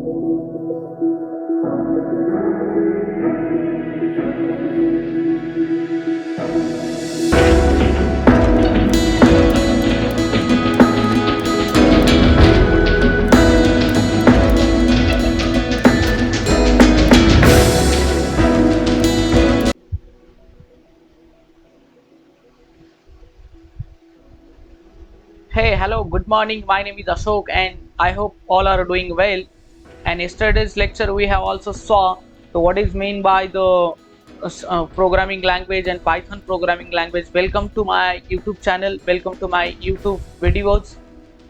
Hey, hello, good morning. My name is Ashok, and I hope all are doing well. And yesterday's lecture, we have also saw what is meant by the programming language and Python programming language. Welcome to my YouTube channel. Welcome to my YouTube videos.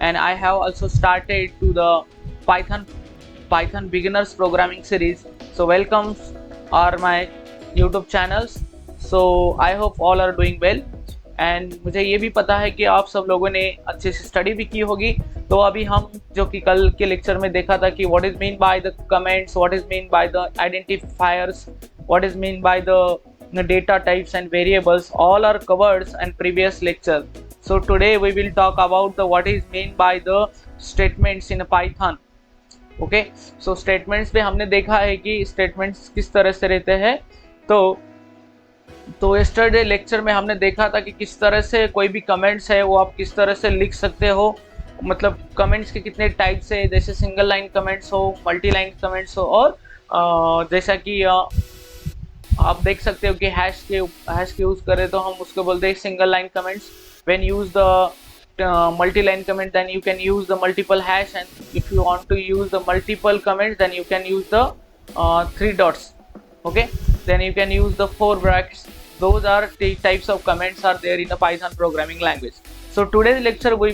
And I have also started to the Python beginners programming series. So welcome are my YouTube channels. So I hope all are doing well. And मुझे ये भी पता है कि आप सब लोगों ने अच्छे से स्टडी भी की होगी। तो अभी हम जो कि कल के लेक्चर में देखा था कि what is mean by the comments, what is mean by the identifiers, what is mean by the data types and variables, all are covered in previous lecture. So today we will talk about the what is mean by the statements in Python. Okay, so statements पे हमने देखा है कि statements किस तरह से रहते हैं। तो यस्टरडे लेक्चर में हमने देखा था कि किस तरह से कोई भी कमेंट्स है वो आप किस तरह से लिख सकते हो, मतलब कमेंट्स के कितने टाइप्स है, जैसे सिंगल लाइन कमेंट्स हो, मल्टी लाइन कमेंट्स हो, और जैसा कि आप देख सकते हो कि हैश के यूज़ करें तो हम उसको बोलते हैं single line comments. When use the multi line comment then you can use the multiple hash, and if you want to use the multiple comments then you can use the 3 dots. Okay, then you can use the 4 brackets. Those are the types of comments are there in the Python programming language. So today's lecture we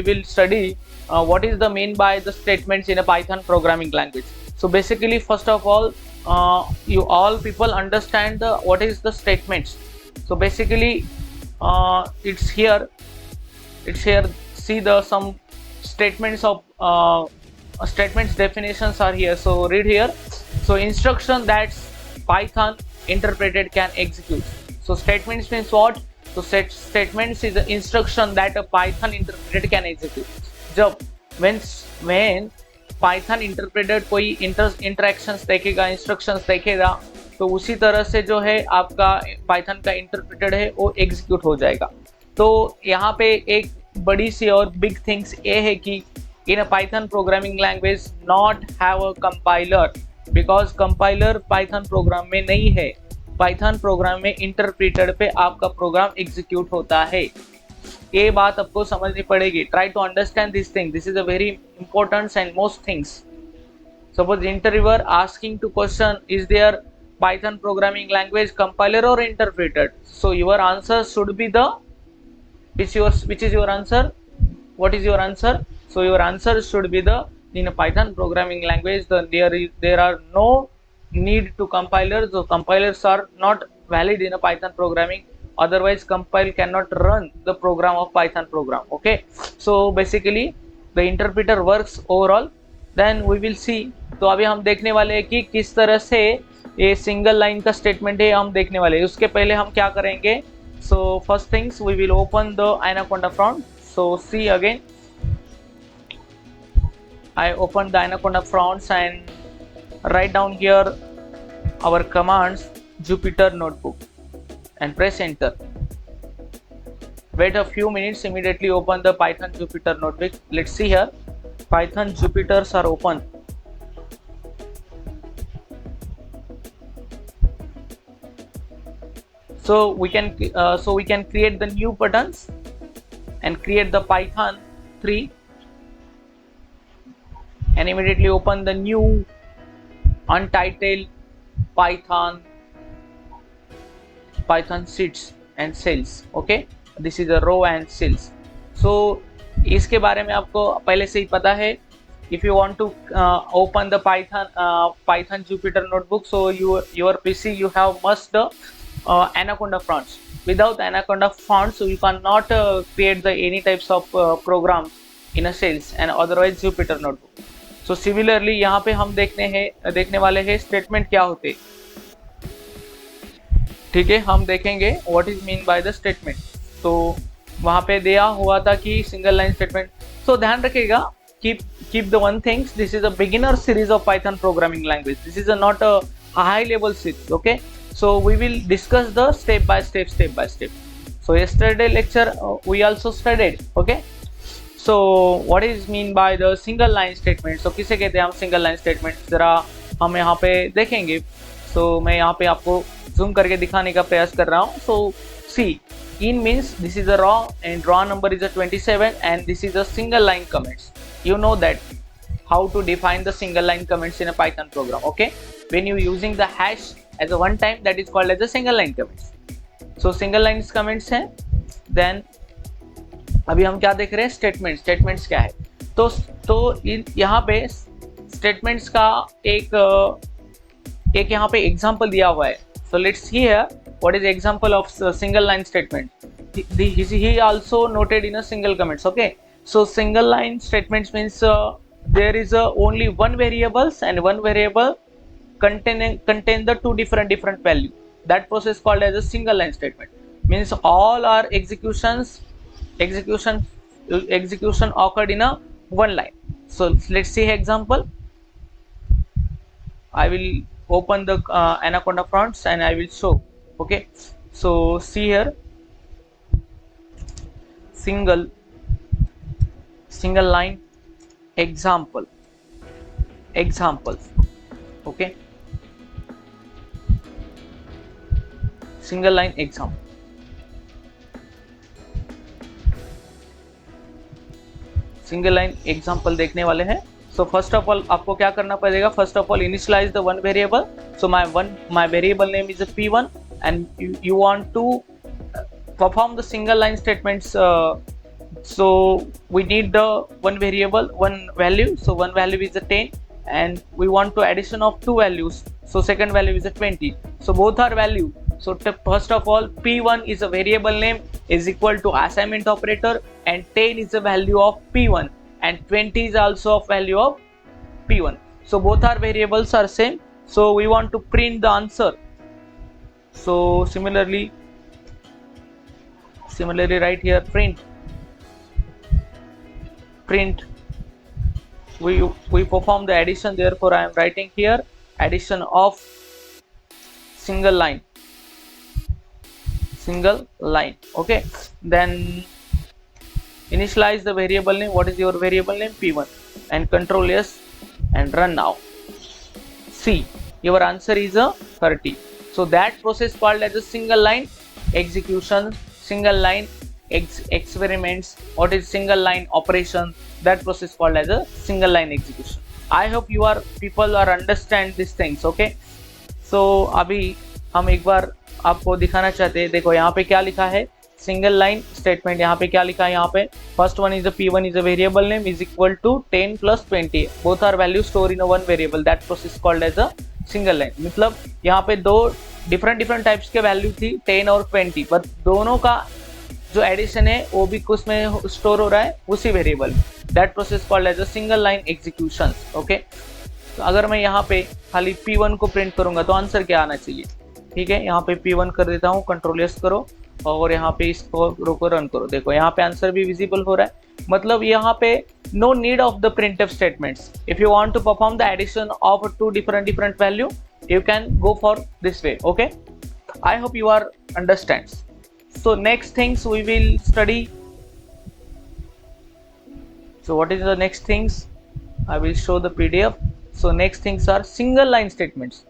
will study what is the mean by the statements in a Python programming language. So basically, first of all, you all people understand what is the statements. So basically, it's here. See the some statements of statements definitions are here. So read here. So instruction that Python interpreted can execute. So statements means what? So statements is the instruction that a Python interpreted can execute. जब when Python interpreted कोई interactions देखेगा, instructions देखेगा, तो उसी तरह से जो है आपका Python का interpreted है वो execute हो जाएगा। तो यहाँ पे एक बड़ी सी और big things ये है कि in a Python programming language not have a compiler, because compiler Python programme में नहीं है। पाइथन प्रोग्राम में इंटरप्रेटर पे आपका प्रोग्राम एग्जीक्यूट होता है। ये बात आपको समझनी पड़ेगी। Try to understand this thing, this is a very important and most things. Suppose interviewer asking to question, is there Python programming language compiler और interpreter? So your answer should be the which is your answer? What is your answer? So your answer should be the in a Python programming language, there are no need to compilers. So compilers are not valid in a Python programming, otherwise compile cannot run the program of Python program. Okay, so basically the interpreter works overall. Then we will see. तो अभी हम देखने वाले हैं कि किस तरह से ये सिंगल लाइन का स्टेटमेंट है हम देखने वाले हैं। उसके पहले हम क्या करेंगे? So first things we will open the Anaconda front. So see again, I opened the Anaconda fonts and write down here our commands Jupyter Notebook and press enter. Wait a few minutes, immediately open the Python Jupyter Notebook. Let's see here, Python Jupyters are open. So we can create the new buttons and create the Python 3 and immediately open the new untitled Python sheets and cells. Okay, this is a row and cells. So इसके बारे में आपको पहले से ही पता है. If you want to open the Python Jupyter Notebook, so your PC you have must Anaconda fonts. Without Anaconda fonts, so you cannot create the any types of programs in a cells and otherwise Jupyter Notebook. So similarly यहाँ पे हम देखने वाले हैं statement क्या होते, ठीक है. हम देखेंगे what is mean by the statement. तो वहाँ पे दिया हुआ था कि सिंगल लाइन स्टेटमेंट. तो ध्यान रखिएगा keep the one things, this is a beginner series of Python programming language. This is not a high level series. Okay, so we will discuss the step by step. So yesterday lecture we also studied. Okay, so what is mean by the single line statement? So किसे कहते हैं हम single line statement, जरा हम यहाँ पे देखेंगे. So मैं यहाँ पे आपको zoom करके दिखाने का प्रयास कर रहा हूँ. So see, in means this is a raw and raw number is a 27 and this is a single line comments. You know that how to define the single line comments in a Python program. Okay, when you using the hash as a one time, that is called as a single line comments. So single lines comments हैं. Then अभी हम क्या देख रहे हैं, statements क्या है. तो यहाँ पे स्टेटमेंट्स का एक यहाँ पे एग्जांपल दिया हुआ है. So let's see here what is example of single line statement. He also noted in a single comments. Okay, so single line statements means there is only one variables and one variable contain the two different value. That process called as a single line statement. Means all our execution occurred in a one line. So let's see example. I will open the Anaconda fonts and I will show. Okay, so see here, single line examples. Okay, single line example. Single line example देखने वाले हैं. सो first of all आपको क्या करना पड़ेगा, first of all initialize the one variable. So my variable name is p1 and you want to perform the single line statements. So we need the one variable, one value. So one value is a 10 and we want to addition of two values. So second value is a 20. So both are value. So first of all, p1 is a variable name is equal to assignment operator and 10 is the value of p1 and 20 is also of value of p1. So both our variables are same. So we want to print the answer. So similarly right here, print. We perform the addition. Therefore I am writing here addition of single line. Okay, then initialize the variable name. What is your variable name? p1 and control S and run now. See, your answer is a 30. So that process called as a single line execution, single line experiments. What is single line operation? That process called as a single line execution. I hope you are people are understand these things. Okay, so अभी हम एक बार आपको दिखाना चाहते हैं. देखो यहाँ पे क्या लिखा है, सिंगल लाइन स्टेटमेंट. यहाँ पे क्या लिखा है, यहाँ पे first one is a p1 is a variable name is equal to 10 plus 20. Both are value store in a one variable. That process called as a single line. मतलब यहाँ पे दो डिफरेंट टाइप्स के वैल्यू थी 10 और 20, but दोनों का जो एडिशन है वो भी कुछ में स्टोर हो रहा है उसी variable. That process called as a single line execution. Okay, तो अगर मैं यहाँ पे खाली p1 को प्रिंट करूंगा तो आंसर क्या आना चाहिए. ठीक है, यहाँ पे p1 कर देता हूँ, कंट्रोल एस करो और यहाँ पे इसको रोको, रन करो. देखो यहाँ पे आंसर भी विजिबल हो रहा है. मतलब यहाँ पे no need of the printf statements. If you want to perform the addition of two different value, you can go for this way. Okay, I hope you are understands. So next things we will study. So what is the next things? I will show the PDF. So next things are single line statements.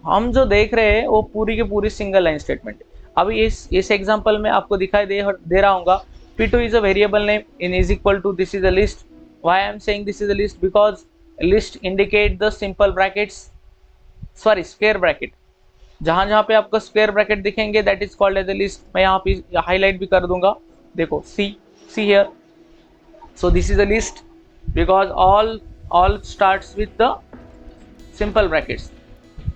हम जो देख रहे हैं वो पूरी की पूरी single line statement. अभी इस एग्जांपल में आपको दिखाई दे रहा होगा p2 is a variable name in is equal to this is a list. Why I am saying this is a list? Because list indicate the simple brackets, sorry square bracket. जहां पे आपको square bracket दिखेंगे that is called as a list. मैं यहाँ पे highlight भी कर दूंगा. देखो see here. So this is a list because all starts with the simple brackets.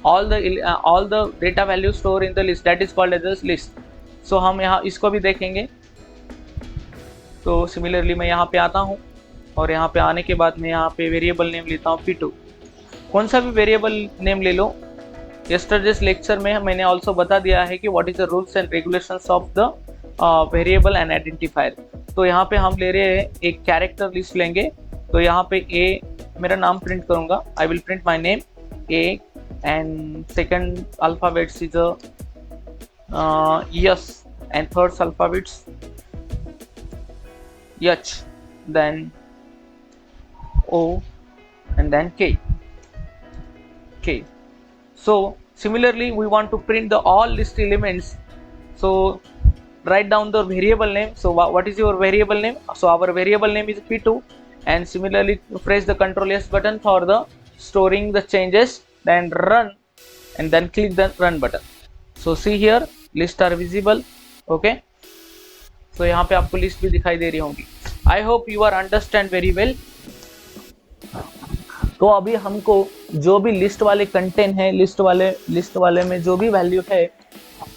all the data value store in the list, that is called as a list. So हम यहाँ इसको भी देखेंगे. तो सिमिलरली मैं यहाँ पे आता हूँ और यहाँ पे आने के बाद मैं यहाँ पे वेरिएबल नेम लेता हूँ p2. कौन सा भी वेरिएबल नेम ले लो. यस्टरडेज लेक्चर में मैंने ऑल्सो बता दिया है कि what is the rules and regulations of the variable and identifier. तो यहाँ पे हम ले रहे हैं एक कैरेक्टर लिस्ट लेंगे तो यहाँ पे ए मेरा नाम प्रिंट करूंगा, I will print my name A, and second alphabets is yes, and third alphabets H, then O, and then K. So similarly we want to print the all list elements, so write down the variable name. So what is your variable name? So our variable name is P2, and similarly press the Ctrl S button for the storing the changes, then run, and then click the run button. So see here list are visible. Okay, so यहाँ पे आपको list भी दिखाई दे रही होंगी. I hope you are understand very well. तो अभी हमको जो भी लिस्ट वाले कंटेंट है, लिस्ट वाले में जो भी वैल्यू है,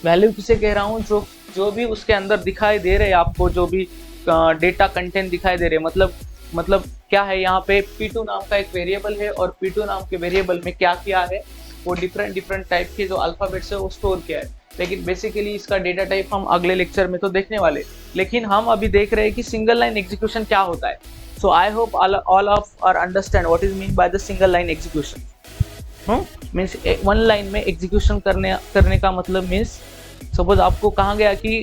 वैल्यू किसे कह रहा हूँ, जो भी उसके अंदर दिखाई दे रहे हैं आपको, जो भी डेटा कंटेंट दिखाई दे रहे हैं, मतलब क्या है, यहाँ पे P2 नाम का एक वेरिएबल है, और P2 नाम के वेरिएबल में क्या किया है, वो डिफरेंट टाइप के जो अल्फाबेट्स है वो स्टोर किया है. लेकिन बेसिकली इसका डेटा टाइप हम अगले लेक्चर में तो देखने वाले, लेकिन हम अभी देख रहे हैं कि सिंगल लाइन एग्जीक्यूशन क्या होता है. So I hope all of are understand what is mean by the single line execution. Means one line में एग्जीक्यूशन करने का मतलब मीन्स, सपोज आपको कहा गया कि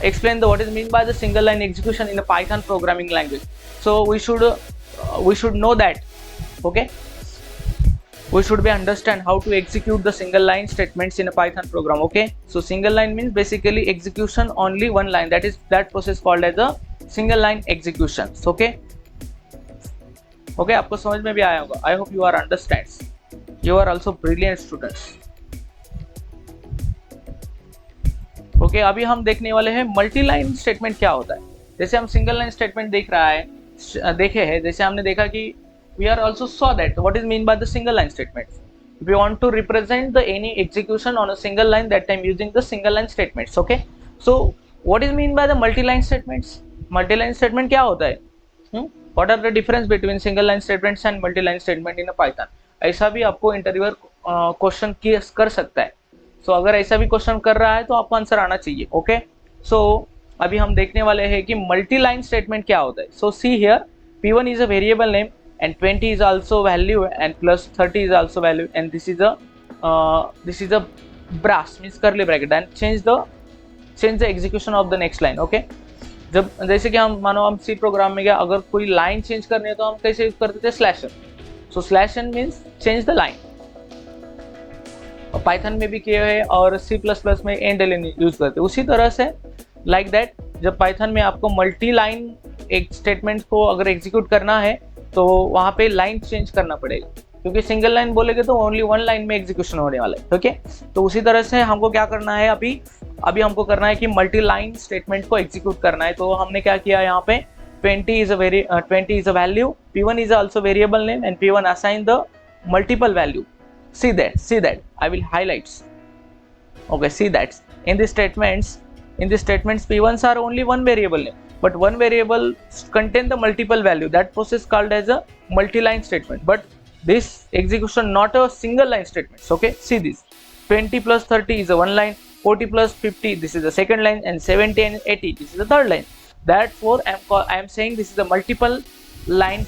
explain the what is mean by the single line execution in a Python programming language. So we should know that. Okay, we should be understand how to execute the single line statements in a Python program. Okay, so single line means basically execution only one line, that process called as a single line execution. Okay, आपको समझ में भी आया होगा. I hope you are understands. You are also brilliant students. Okay, अभी हम देखने वाले हैं मल्टी लाइन स्टेटमेंट क्या होता है. जैसे हम सिंगल लाइन स्टेटमेंट देखे हैं, जैसे हमने देखा कि we are also saw that what is mean by the single line statements. If you want to represent the any execution on a single line, that time using the single line statements. Okay, so what is mean by the multi line statements? Multi line statement क्या होता है? What are the difference between single line statements and multi line statement in a Python? ऐसा भी आपको interviewer question कर सकता है. सो अगर ऐसा भी क्वेश्चन कर रहा है तो आपको आंसर आना चाहिए. ओके, सो अभी हम देखने वाले हैं कि मल्टी लाइन स्टेटमेंट क्या होता है. So see here, P1 is a variable name, and 20 is also value, and plus 30 is also value, and this is a brass means curly bracket, and change the execution of the next line. Okay, जब जैसे कि हम मानो हम C program में गया, अगर कोई लाइन चेंज करनी है तो हम कैसे यूज करते थे, slash n. So slash n means change the line. Python में भी किए हैं और C++ में एंड एलएन यूज करते हैं. उसी तरह से लाइक दैट, जब पाइथन में आपको मल्टी लाइन एक स्टेटमेंट को अगर एग्जीक्यूट करना है तो वहाँ पे लाइन चेंज करना पड़ेगा, क्योंकि सिंगल लाइन बोलेगे तो ओनली वन लाइन में एग्जीक्यूशन होने वाला है. ओके, तो उसी तरह से हमको क्या करना है, अभी हमको करना है कि मल्टी लाइन स्टेटमेंट को एग्जीक्यूट करना है. तो हमने क्या किया यहाँ पे, 20 is a value, P1 is also variable name, and P1 assign the multiple value. See that I will highlights. Okay, see that in the statements P1s are only one variable name, but one variable contain the multiple value. That process called as a multi-line statement. But this execution not a single line statement. Okay, see this, 20 plus 30 is a one line, 40 plus 50 this is the second line, and 70 and 80 this is the third line. Therefore I am saying this is a multiple line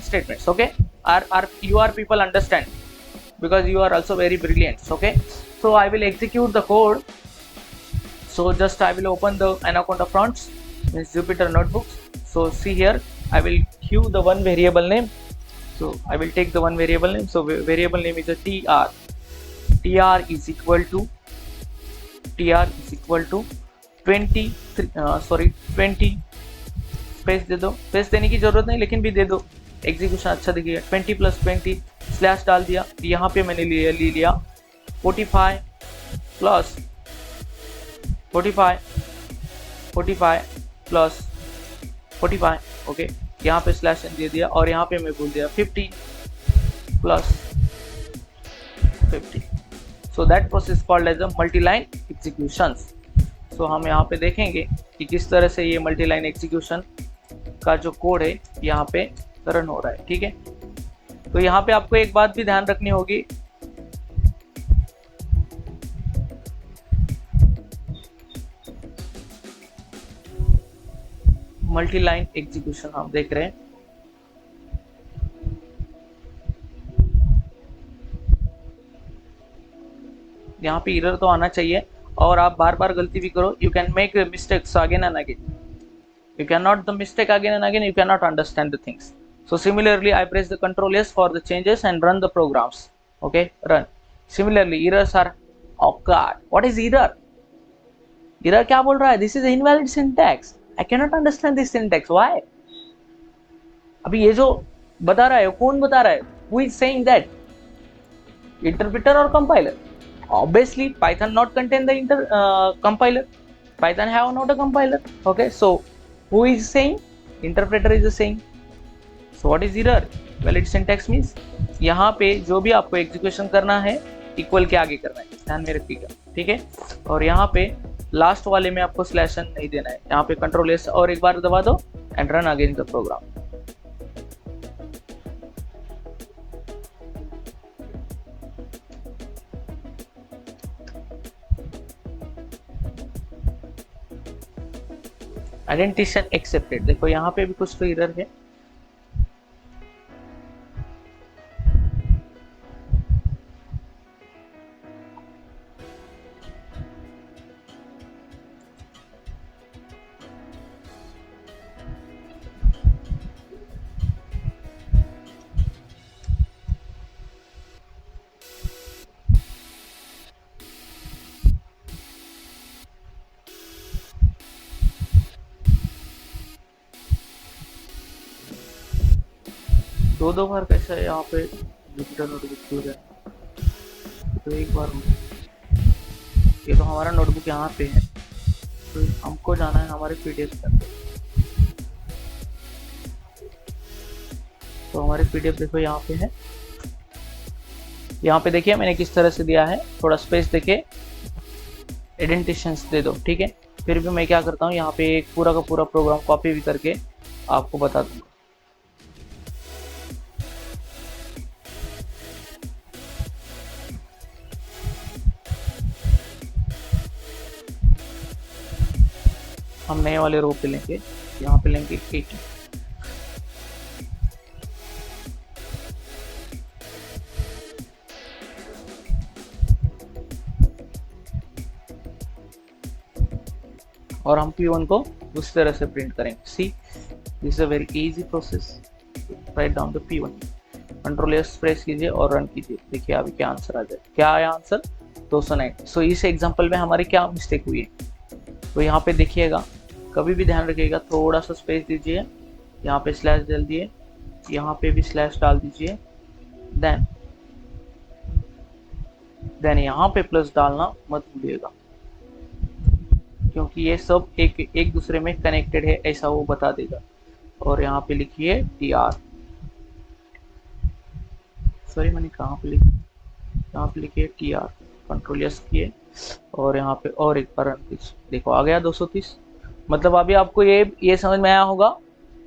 statements. Okay, are you are people understand, because you are also very brilliant. Okay, so I will execute the code. So just I will open the Anaconda fonts, means Jupyter notebooks. So see here, I will queue the one variable name. So I will take the one variable name. So variable name is a tr. tr is equal to 20 space दे दो. Space देने की जरूरत नहीं, लेकिन भी दे दो, execution अच्छा दिखेगा. 20 plus 20 स्लैश डाल दिया. यहाँ पे मैंने ले लिया 45 plus 45 plus 45. ओके, यहाँ पे स्लैश दे दिया, और यहाँ पे मैं बोल दिया 50 plus 50. So that process called as a multi-line executions. So हम यहाँ पे देखेंगे कि किस तरह से ये मल्टी-लाइन एग्जीक्यूशन का जो कोड है यहाँ पे रन हो रहा है. ठीक है, तो यहाँ पे आपको एक बात भी ध्यान रखनी होगी, मल्टी-लाइन एग्जीक्यूशन हम देख रहे हैं. यहाँ पे एरर तो आना चाहिए, और आप बार बार गलती भी करो, you can make mistakes again and again, you cannot the mistake again and again, you cannot understand the things. So similarly I press the control S for the changes and run the programs. Okay, run. Similarly errors are, oh god, what is error? Error क्या बोल रहा है? This is invalid syntax, I cannot understand this syntax, why? अभी ये जो बता रहा है कौन बता रहा है? Who is saying that? Interpreter or compiler? Obviously Python not contain the compiler. Python have not a compiler. Okay, so who is saying? Interpreter is saying. So what is error? Valid syntax means यहाँ पे जो भी आपको execution करना है equal के आगे करना है, ध्यान में रखिएगा, ठीक है। और यहाँ पे लास्ट वाले में आपको स्लैश n नहीं देना है, यहाँ पे कंट्रोल S और एक बार दबा दो and run again the program. Identification accepted, देखो यहाँ पे भी कुछ तो एरर है। दो बार कैसा है यहाँ पे जुपिटर नोटबुक खुल गया, तो एक बार ये तो हमारा नोटबुक यहाँ पे है, तो हमको जाना है हमारे पीडीएफ के अंदर। तो हमारे पीडीएफ देखो यहाँ पे है, यहाँ पे देखिए मैंने किस तरह से दिया है, थोड़ा स्पेस देके एडेंटिशंस दे दो, ठीक है। फिर भी मैं क्या करता हूँ यहाँ पे एक पूरा का पूरा प्रोग्राम कॉपी भी करके आपको बता दूंगा। हम नए वाले रो पे लेंगे, यहाँ पे लेंगे 80, और हम P1 को उस तरह से प्रिंट करेंगे। सी this is a very easy process, write down the P1, control S press कीजिए और रन कीजिए, देखिए अभी क्या आंसर आ जाए। क्या आया आंसर? 290। सो इस एग्जांपल में हमारी क्या मिस्टेक हुई है, तो यहाँ पे देखिएगा, कभी भी ध्यान रखिएगा, थोड़ा सा स्पेस दीजिए, यहाँ पे स्लैश डाल दिए, यहाँ पे भी स्लैश डाल दीजिए, देन यहाँ पे प्लस डालना मत भूलिएगा, क्योंकि ये सब एक दूसरे में कनेक्टेड है ऐसा वो बता देगा। और यहाँ पे लिखिए TR, सॉरी मैंने कहाँ पे लिखा, यहाँ पे लिखिए TR, कंट्रोल S किए और यहाँ पे और एक बार रन कीजिए, देखो आ गया 230। मतलब अभी आपको ये समझ में आया होगा।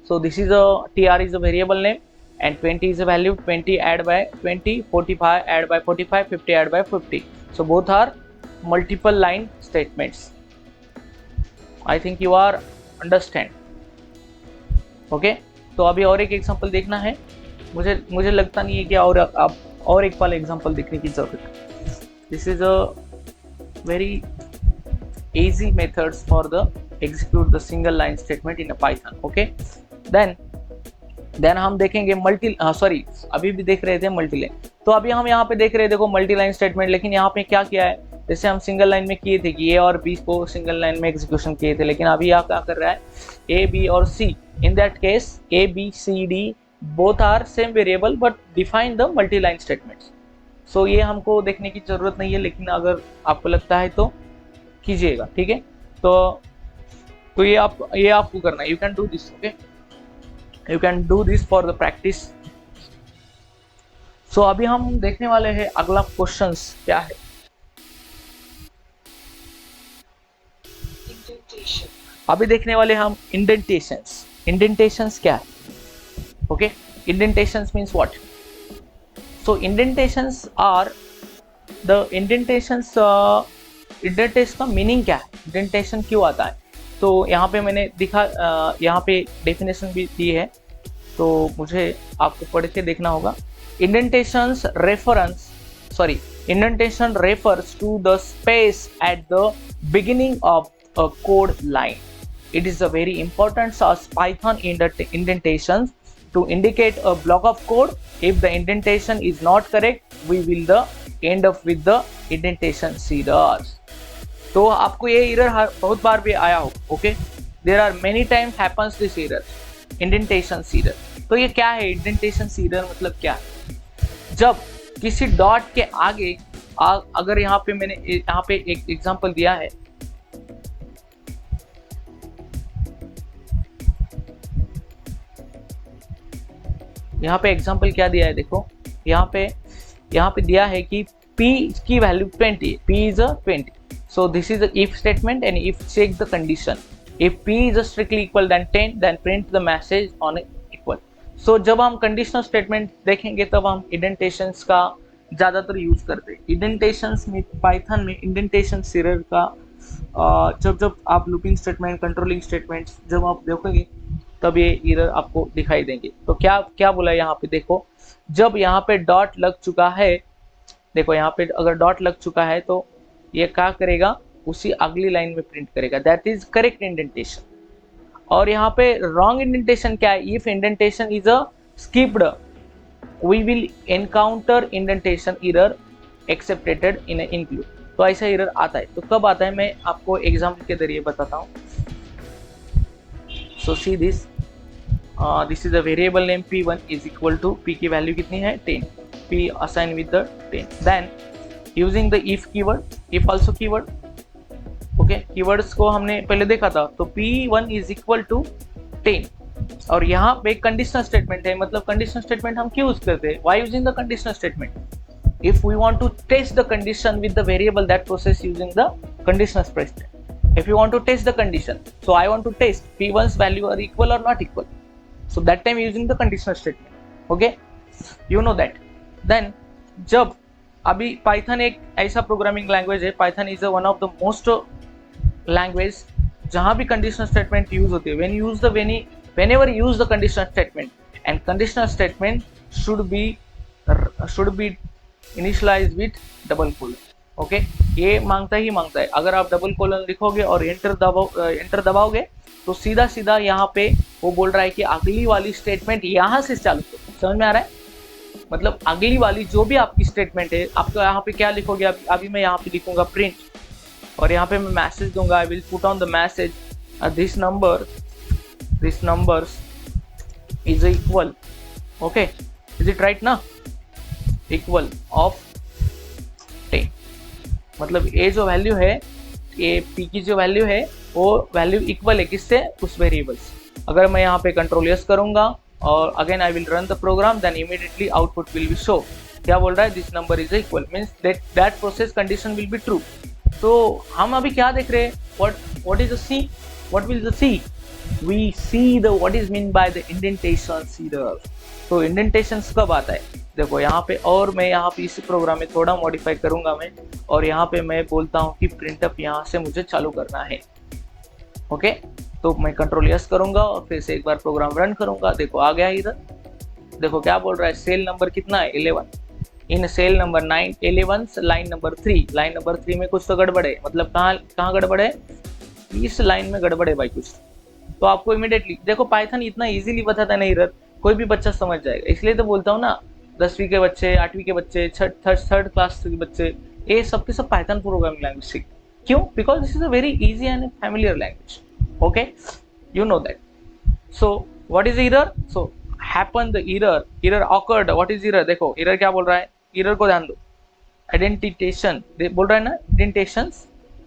सो this is a TR is a variable name and 20 is a value, 20 add by 20, 45 add by 45, 50 add by 50. So both are multiple line statements. I think you are understand. Okay? तो अभी और एक एग्जांपल देखना है, मुझे लगता नहीं है कि आप और एक वाला एग्जांपल देखने की जरूरत है। This is a very easy methods for the execute the single line statement in a Python. Okay? Then हम देखेंगे अभी भी देख रहे थे मल्टी लाइन, तो अभी हम यहाँ पे देख रहे हैं, देखो मल्टी लाइन स्टेटमेंट, लेकिन यहाँ पे क्या किया है, जैसे हम सिंगल लाइन में किए थे कि A और B को सिंगल लाइन में एग्जीक्यूशन किए थे, लेकिन अभी यहाँ क्या कर रहा है, A, B और C, in that case A, B, C, D both are same variable but define the multi line statements. So ये हमको देखने की जरूरत नहीं है, लेकिन अगर आपको लगता है तो कीजिएगा, ठीक है। तो ये आपको करना है, you can do this, okay, you can do this for the practice. So अभी हम देखने वाले हैं अगला क्वेश्चंस क्या है, अभी देखने वाले हम इंडेंटेशंस। इंडेंटेशंस क्या है, okay, indentations means what. So indentations are the indentations, indentation का मीनिंग क्या है, इंडेंटेशन क्यों आता है, तो यहाँ पे मैंने यहाँ पे डेफिनेशन भी दी है, तो मुझे आपको पढ़ के देखना होगा। Indentations Indentation refers to the space at the beginning of a code line. It is a very important as Python indentations to indicate a block of code. If the indentation is not correct, we will end up with the indentation errors. तो आपको ये error बहुत बार भी आया हो, okay? There are many times happens this error, indentation error. तो ये क्या है इंडेंटेशन एरर, मतलब क्या है? जब किसी डॉट के आगे अगर यहाँ पे मैंने यहाँ पे एक एग्जांपल दिया है, यहाँ पे एग्जांपल क्या दिया है देखो, यहाँ पे दिया है कि p की value 20, p is a 20. So this is the if statement, and if check the condition, if p is a strictly equal than 10, then print the message on equal. So जब हम कंडीशनल स्टेटमेंट देखेंगे तब हम indentations का ज़्यादातर use करते हैं। Indentations में पाइथन में इंडेंटेशन एरर का जब आप लूपिंग स्टेटमेंट, कंट्रोलिंग स्टेटमेंट्स जब आप देखोगे तब ये एरर आपको दिखाई देंगे। तो क्या बोला यहाँ पे देखो, जब यहाँ पे डॉट लग चुका है, देखो यहाँ पे अगर डॉट लग चुका है तो ये क्या करेगा, उसी अगली लाइन में प्रिंट करेगा, दैट इज करेक्ट इंडेंटेशन। और यहाँ पे रॉन्ग इंडेंटेशन क्या है, if indentation is a skipped we will encounter indentation error accepted in include. तो ऐसा एरर आता है। तो कब आता है मैं आपको एग्जाम्पल के जरिए बताता हूँ। So see this is a variable name p1 is equal to p की वैल्यू कितनी है 10, p assign with the 10, then using the if keyword, if also keyword, okay, keywords को हमने पहले देखा था। तो p1 इज इक्वल टू 10 और यहाँ पे कंडीशनल स्टेटमेंट है, मतलब कंडीशनल स्टेटमेंट हम क्यों यूज करते हैं, why using the conditional statement, if we want to test the condition with the variable that process using the conditional statement. If you want to test the condition, so I want to test p1's value are equal or not equal, so that time using the conditional statement, okay, you know that. Then जब अभी Python एक ऐसा programming language है, Python is one of the most language जहाँ भी conditional statement use होती है, whenever use the conditional statement, and conditional statement should be initialize with double colon, okay, ये मांगता है। अगर आप डबल कोलन लिखोगे और एंटर दबाओगे तो सीधा यहाँ पे वो बोल रहा है कि अगली वाली स्टेटमेंट यहाँ से चालू करो। समझ में आ रहा है? मतलब अगली वाली जो भी आपकी स्टेटमेंट है, आपका यहाँ पे क्या लिखोगे, अभी मैं यहाँ पे लिखूंगा प्रिंट, और यहाँ पे मैं मैसेज दूंगा, I will put on the message this numbers is equal, okay, is it right ना, इक्वल ऑफ 10। मतलब ये जो वैल्यू है, ये p की जो वैल्यू है वो वैल्यू इक्वल है किससे, उस वेरिएबल से। अगर मैं यहाँ पे कंट्रोल यस करूंगा और again I will run the program, then immediately output will be show. क्या बोल रहा है, this number is equal, means that process condition will be true. तो हम अभी क्या देख रहे हैं, what is the see, what will the see, we see the what is mean by the indentation error. तो इंडेंटेशन कब आता है देखो यहाँ पे, और मैं यहाँ पे इस प्रोग्राम में थोड़ा मॉडिफाई करूंगा मैं, और यहाँ पे मैं बोलता हूँ कि प्रिंटअप यहाँ से मुझे चालू करना है, ओके। तो मैं कंट्रोल यस करूंगा और फिर से एक बार प्रोग्राम रन करूंगा, देखो आ गया इधर। देखो क्या बोल रहा है, सेल नंबर कितना है 11, इन सेल नंबर 9 11 लाइन नंबर 3 में कुछ तो गड़बड़ है। मतलब कहाँ गड़बड़ है, इस लाइन में गड़बड़ है भाई कुछ। तो आपको इमीडिएटली देखो पाइथन इतना इजीली बताता नहीं, एरर कोई भी बच्चा समझ जाएगा। इसलिए तो बोलता हूँ ना, 10वीं के बच्चे, 8वीं के बच्चे, थर्ड क्लास के बच्चे, ये सबके सब पाइथन प्रोग्रामिंग लैंग्वेज सीख। क्यों? Because this is a very easy and familiar language, okay, you know that. So what is error, so happen the error awkward. What is error, देखो एरर क्या बोल रहा है, एरर को ध्यान दो, आइडेंटिटेशन बोल रहा है ना,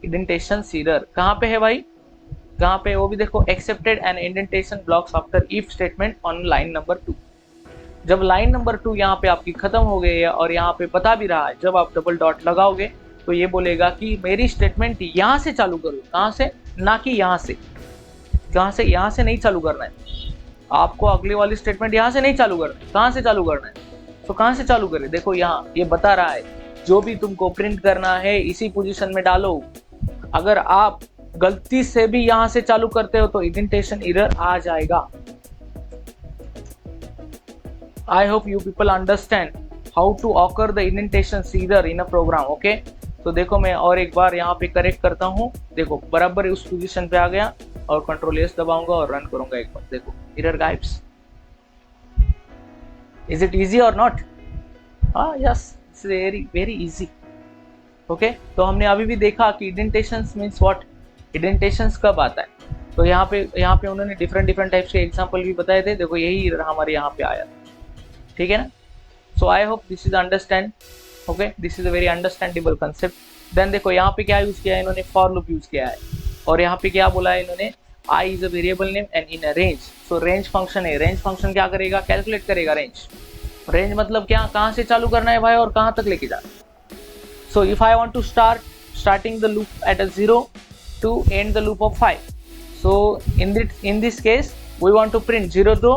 इंडेंटेशन एरर कहाँ पे है भाई, कहाँ पे, वो भी देखो, accepted an indentation blocks after if statement on line number 2। जब लाइन नंबर 2 यहाँ पे आपकी खत्म हो गई है और यहाँ पे बता भी रहा है, जब आप डबल डॉट लगाओगे तो ये बोलेगा कि मेरी स्टेटमेंट यहाँ से चालू करो, कहाँ से, ना कि यहाँ से। कहाँ से, यहाँ से नहीं चालू करना है आपको, अगली वाली स्टेटमेंट यहाँ से नहीं चालू करना है, कहाँ से चालू करना है। तो कहाँ से चालू करें, देखो यहाँ ये बता रहा है, जो भी तुमको प्रिंट करना है इसी पोजीशन में डालो। अगर आप गलती से भी यहाँ से चालू करते हो तो इंडेंटेशन एरर आ जाएगा। I hope you people understand how to occur the indentations either in a program. Okay, तो देखो मैं और एक बार यहाँ पे करेक्ट करता हूँ। देखो बराबर उस पोजीशन पे आ गया और कंट्रोल एस दबाऊंगा और रन करूंगा एक बार। देखो एरर गायब्स। इज इट इजी और नॉट? हाँ, yes, it's very very easy. Okay, तो हमने अभी भी देखा कि इंडेंटेशंस मीन्स व्हाट, इंडेंटेशंस कब आता है। तो यहाँ पे उन्होंने डिफरेंट डिफरेंट टाइप्स के एग्जांपल भी बताए थे। देखो यही हमारे यहाँ पे आया, ठीक है ना। So I hope this is understand. Okay, this is a very understandable concept. Then देखो यहाँ पे क्या यूज किया है इन्होंने, फॉर लूप यूज किया है। और यहाँ पे क्या बोला है इन्होंने, I is a variable name and in a range. So range function है, रेंज फंक्शन क्या करेगा, कैलकुलेट करेगा रेंज। रेंज मतलब क्या, कहाँ से चालू करना है भाई और कहाँ तक लेके जाना। So if I want to starting the loop at a 0 to end the loop of 5. So in this case we want to print 0 to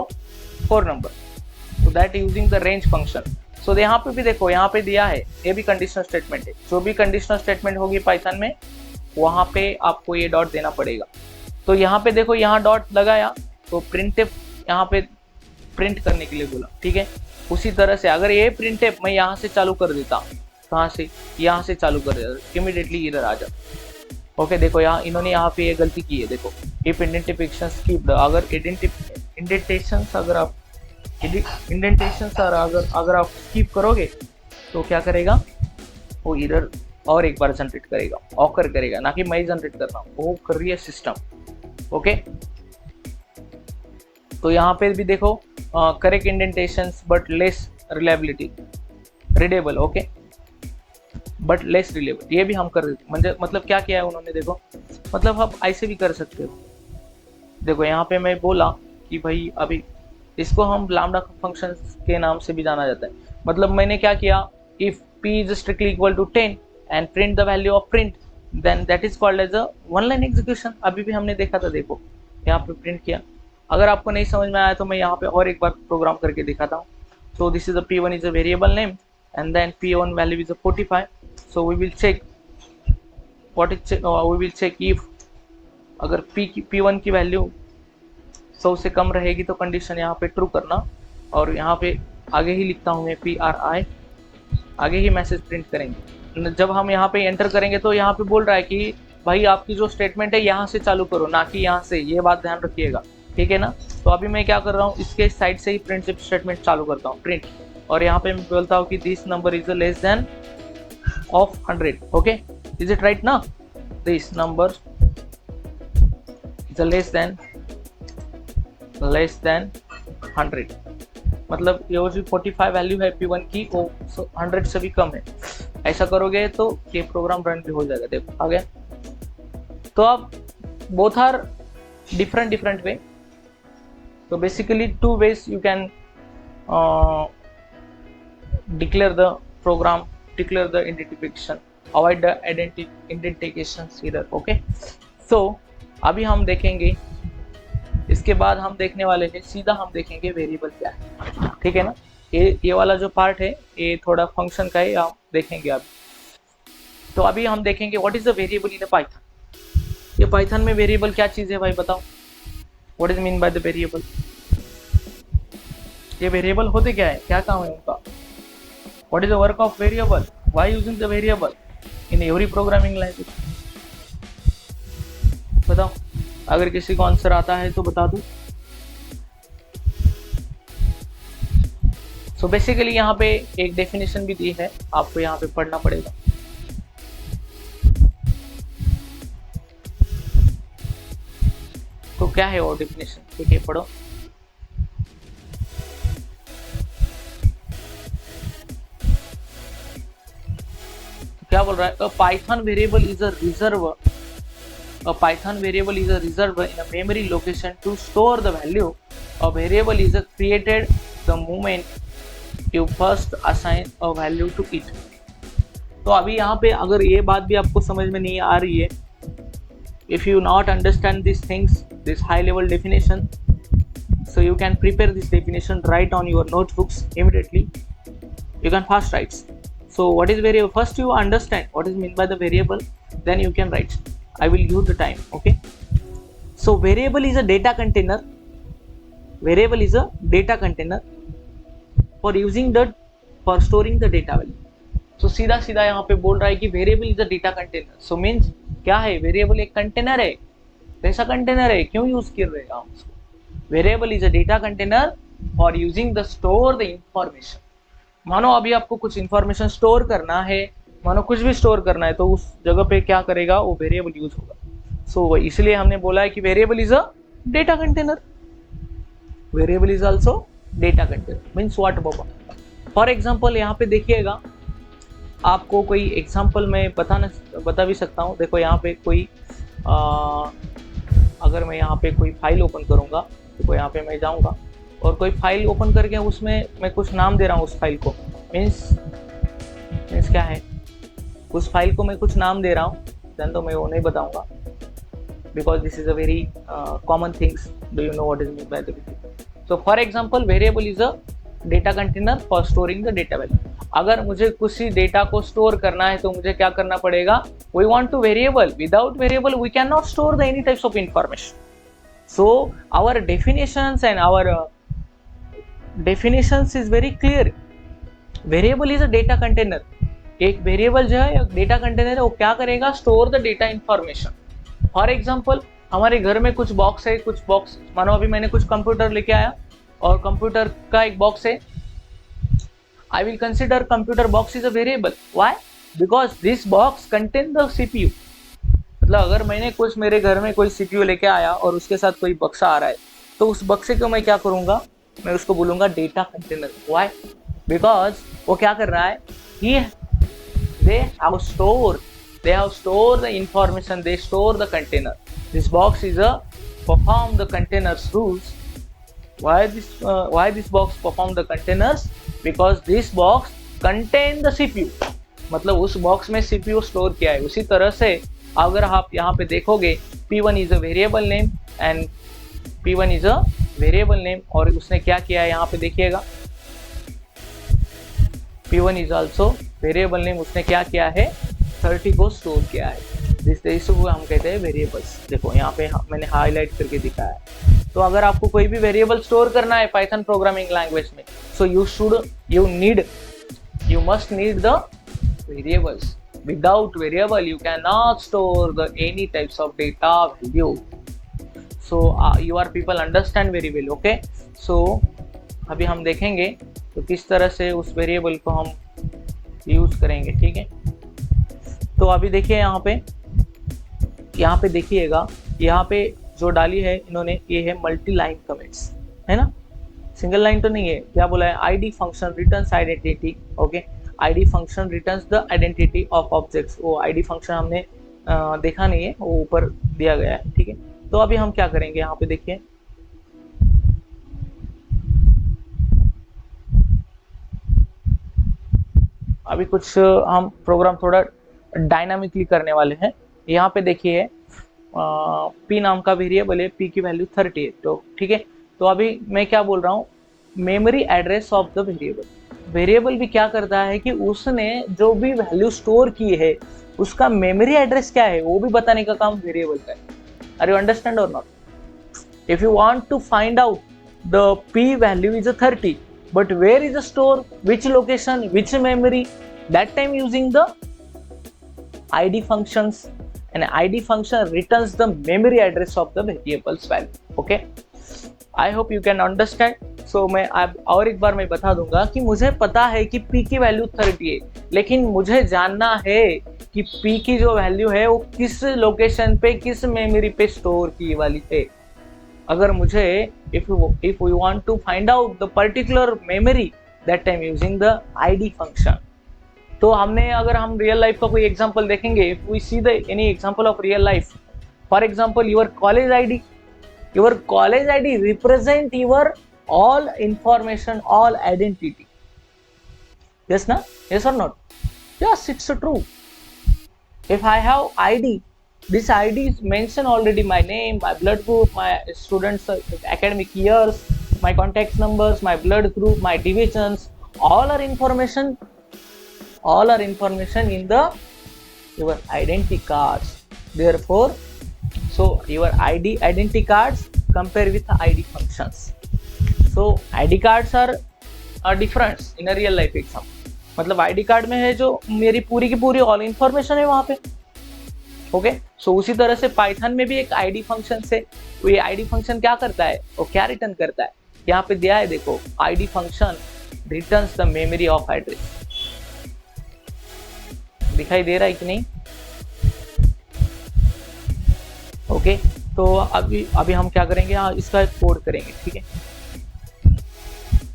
4 number. So that using the range function. So यहाँ पे भी देखो, यहाँ पे दिया है, ये भी कंडीशनल स्टेटमेंट है। जो भी कंडीशनल स्टेटमेंट होगी पाइथन में, वहाँ पे आपको ये डॉट देना पड़ेगा। तो यहाँ पे देखो, यहाँ डॉट लगाया तो प्रिंटफ यहाँ पे प्रिंट करने के लिए बोला, ठीक है। उसी तरह से अगर ये प्रिंटफ मैं यहाँ से चालू कर देता, कहाँ से, यहाँ से चालू कर देता, इमीडिएटली इधर आ जाता। ओके, देखो यहाँ इन्होंने यहाँ पे ये गलती की है। देखो इफ इंडेंटिफिकेशंस कीप, अगर इंडेंटेशंस अगर आप स्कीप करोगे तो क्या करेगा, वो इधर और एक बार जनरेट करेगा, ऑकर करेगा, ना कि मैं जनरेट कर रहा हूँ, वो कर रही है सिस्टम। ओके, तो यहाँ पे भी देखो correct indentations but less reliability readable. Okay, but less reliable, ये भी हम कर देते। मतलब क्या किया है उन्होंने, देखो मतलब आप ऐसे भी कर सकते हो। देखो यहाँ पे मैं बोला कि भाई अभी इसको हम लैम्डा फंक्शन के नाम से भी जाना जाता है। मतलब मैंने क्या किया, if p is strictly equal to 10 and print the value of print, then that is called as a one line execution. अभी भी हमने देखा था, देखो यहाँ पे प्रिंट किया। अगर आपको नहीं समझ में आया तो मैं यहाँ पे और एक बार प्रोग्राम करके दिखाता हूँ। सो this is a p1 is a variable name and then p1 value is a 45. So we will check we will check if अगर p1 की वैल्यू 100 से कम रहेगी तो कंडीशन यहाँ पे ट्रू करना। और यहाँ पे आगे ही लिखता हूँ मैं PRI, आगे ही मैसेज प्रिंट करेंगे। जब हम यहाँ पे एंटर करेंगे तो यहाँ पे बोल रहा है कि भाई आपकी जो स्टेटमेंट है यहाँ से चालू करो, ना कि यहाँ से, ये बात ध्यान रखिएगा, ठीक है ना। तो अभी मैं क्या कर रहा हूँ, इसके साइड से ही प्रिंट स्टेटमेंट चालू करता हूँ, प्रिंट। और यहाँ पे मैं बोलता हूँ कि this number is less than of 100। Okay, is it right ना, this number is less than 100। मतलब ये जो 45 वैल्यू है p1 की, वो 100 से भी कम है। ऐसा करोगे तो ये प्रोग्राम रन भी हो जाएगा। देखो आ गया। तो अब बोथ आर डिफरेंट वे। तो basically 2 ways you can declare the program, declare the identification, avoid the indentations error। Okay, so अभी हम देखेंगे, इसके बाद हम देखने वाले हैं, सीधा हम देखेंगे वेरिएबल क्या है, ठीक है ना। ये वाला जो पार्ट है ये थोड़ा फंक्शन का है, आप देखेंगे अभी। तो अभी हम देखेंगे what is the variable in Python. ये पाइथन में वेरिएबल क्या चीज़ है भाई, बताओ। What is mean by the variable. ये वेरिएबल होते क्या है, क्या काम है उनका। What is the work of variable? Why using the variable in every programming language? बताओ, अगर किसी को आंसर आता है तो बता दो। So basically यहाँ पे एक डेफिनेशन भी दी है, आपको यहाँ पे पढ़ना पड़ेगा। तो क्या है वो डेफिनेशन, ठीक है, पढ़ो। क्या बोल रहा है, a Python variable is a reserve in a memory location to store the value. A variable is created the moment you first assign a value to it. तो अभी यहाँ पे अगर ये बात भी आपको समझ में नहीं आ रही है, if you not understand these things, this high level definition, so you can prepare this definition, write on your notebooks immediately. You can fast write. So what is variable? First you understand what is meant by the variable, then you can write. I will give the time. Okay, so variable is a data container. Variable is a data container for using the for storing the data value. तो सीधा सीधा यहाँ पे बोल रहा है कि variable is a data container. So means क्या है, वेरिएबल एक कंटेनर है, कैसा कंटेनर है, क्यों यूज कर रहे हैं हम उसको। Variable is a data container for using the store the information. मानो अभी आपको कुछ इंफॉर्मेशन स्टोर करना है, मानो कुछ भी स्टोर करना है, तो उस जगह पे क्या करेगा, वो वेरिएबल यूज होगा। सो इसलिए हमने बोला है कि variable is a data container. Variable is also data container means what Baba. For example यहाँ पे देखिएगा, आपको कोई एग्जांपल मैं बता भी सकता हूँ। देखो यहाँ पे कोई अगर मैं यहाँ पे कोई फाइल ओपन करूँगा, देखो यहाँ पे मैं जाऊँगा और कोई फाइल ओपन करके उसमें मैं कुछ नाम दे रहा हूँ उस फाइल को। मीन्स क्या है, उस फाइल को मैं कुछ नाम दे रहा हूँ, देन तो मैं वो नहीं बताऊँगा because this is a very common things. Do you know what is meant by the variable? So for example, variable is a data container for storing the data value. अगर मुझे किसी डेटा को store करना है तो मुझे क्या करना पड़ेगा, we want to variable. Without variable we cannot store the any types of information. So our definitions and our definitions is very clear. Variable is a data container. एक वेरिएबल जो है डेटा कंटेनर है, वो क्या करेगा, store the data information. For example हमारे घर में कुछ बॉक्स है, कुछ बॉक्स, मानो अभी मैंने कुछ कंप्यूटर लेके आया और कंप्यूटर का एक बॉक्स है। I will consider computer box is a variable. Why? Because this box contain the CPU. मतलब अगर मैंने कुछ, मेरे घर में कोई सीपीयू लेके आया और उसके साथ कोई बक्सा आ रहा है, तो उस बक्से को मैं क्या करूंगा, मैं उसको बोलूंगा डेटा कंटेनर। व्हाई? बिकॉज वो क्या कर रहा है, they have stored the information, they store the container. This box is a perform the containers rules. Why this box perform the containers? Because this box contain the CPU. मतलब उस box में CPU store किया है। उसी तरह से अगर आप यहाँ पे देखोगे, P1 is a variable name and P1 is a variable name, और उसने क्या किया है यहाँ पे देखिएगा, P1 is also variable name, उसने क्या किया है, 30 को स्टोर किया है। जिस को हम कहते हैं वेरिएबल्स। देखो यहाँ पे मैंने हाईलाइट करके दिखाया है। तो अगर आपको कोई भी वेरिएबल स्टोर करना है पाइथन प्रोग्रामिंग लैंग्वेज में, so you must need the variables. Without variable you can not store the any types of data value. So you are people understand very well. Okay, so अभी हम देखेंगे तो किस तरह से उस वेरिएबल को हम यूज करेंगे। ठीक है, तो अभी देखिए यहाँ पे देखिएगा, यहाँ पे जो डाली है इन्होंने, ये है मल्टी लाइन कमेंट्स, है ना, सिंगल लाइन तो नहीं है। क्या बोला है, ID function returns identity. Okay, ID function returns the identity of objects. वो आईडी फंक्शन हमने देखा नहीं है, वो ऊपर दिया गया है। ठीक है, तो अभी हम क्या करेंगे, यहाँ पे देखिए, अभी कुछ हम प्रोग्राम थोड़ा डायनामिकली करने वाले हैं। यहाँ पे देखिए पी नाम का वेरिएबल है, पी की वैल्यू 30 है। तो ठीक है, तो अभी मैं क्या बोल रहा हूँ, memory address of the variable. Variable भी क्या करता है कि उसने जो भी वैल्यू स्टोर की है उसका मेमोरी एड्रेस क्या है वो भी बताने का काम वेरिएबल का है। आर यू अंडरस्टैंड और not? If you want to find out the P value is 30, but where is the store, which location, which memory, that time using the id functions, and id function returns the memory address of the variables value. Okay, I hope you can understand. So मैं अब और एक बार मैं बता दूंगा कि मुझे पता है कि p की वैल्यू 30 है, लेकिन मुझे जानना है कि p की जो वैल्यू है वो किस लोकेशन पे, किस मेमोरी पे स्टोर की वाली है। अगर मुझे if we want to find out the particular memory, that time using the id function. तो हमने, अगर हम रियल लाइफ का कोई एग्जांपल देखेंगे, if we see the any example of real life, for example your college id represent your all information, all identity. Yes na? Yes or not? Yes, it's true. If I have id, this ID is mention already my name, my blood group, my students' academic years, my contact numbers, my blood group, my divisions, all are information in the your identity cards. Therefore, so your identity cards compare with the ID functions. So ID cards are different in a real life example. मतलब ID card में है जो मेरी पूरी की पूरी all information है वहां पे। ओके, सो उसी तरह से पाइथन में भी एक आईडी फंक्शन से, वो ये आईडी फंक्शन क्या करता है, वो क्या रिटर्न करता है, यहाँ पे दिया है देखो, ID function returns the memory of address. दिखाई दे रहा है कि नहीं? ओके, तो अभी हम क्या करेंगे, यहाँ इसका कोड करेंगे, ठीक है।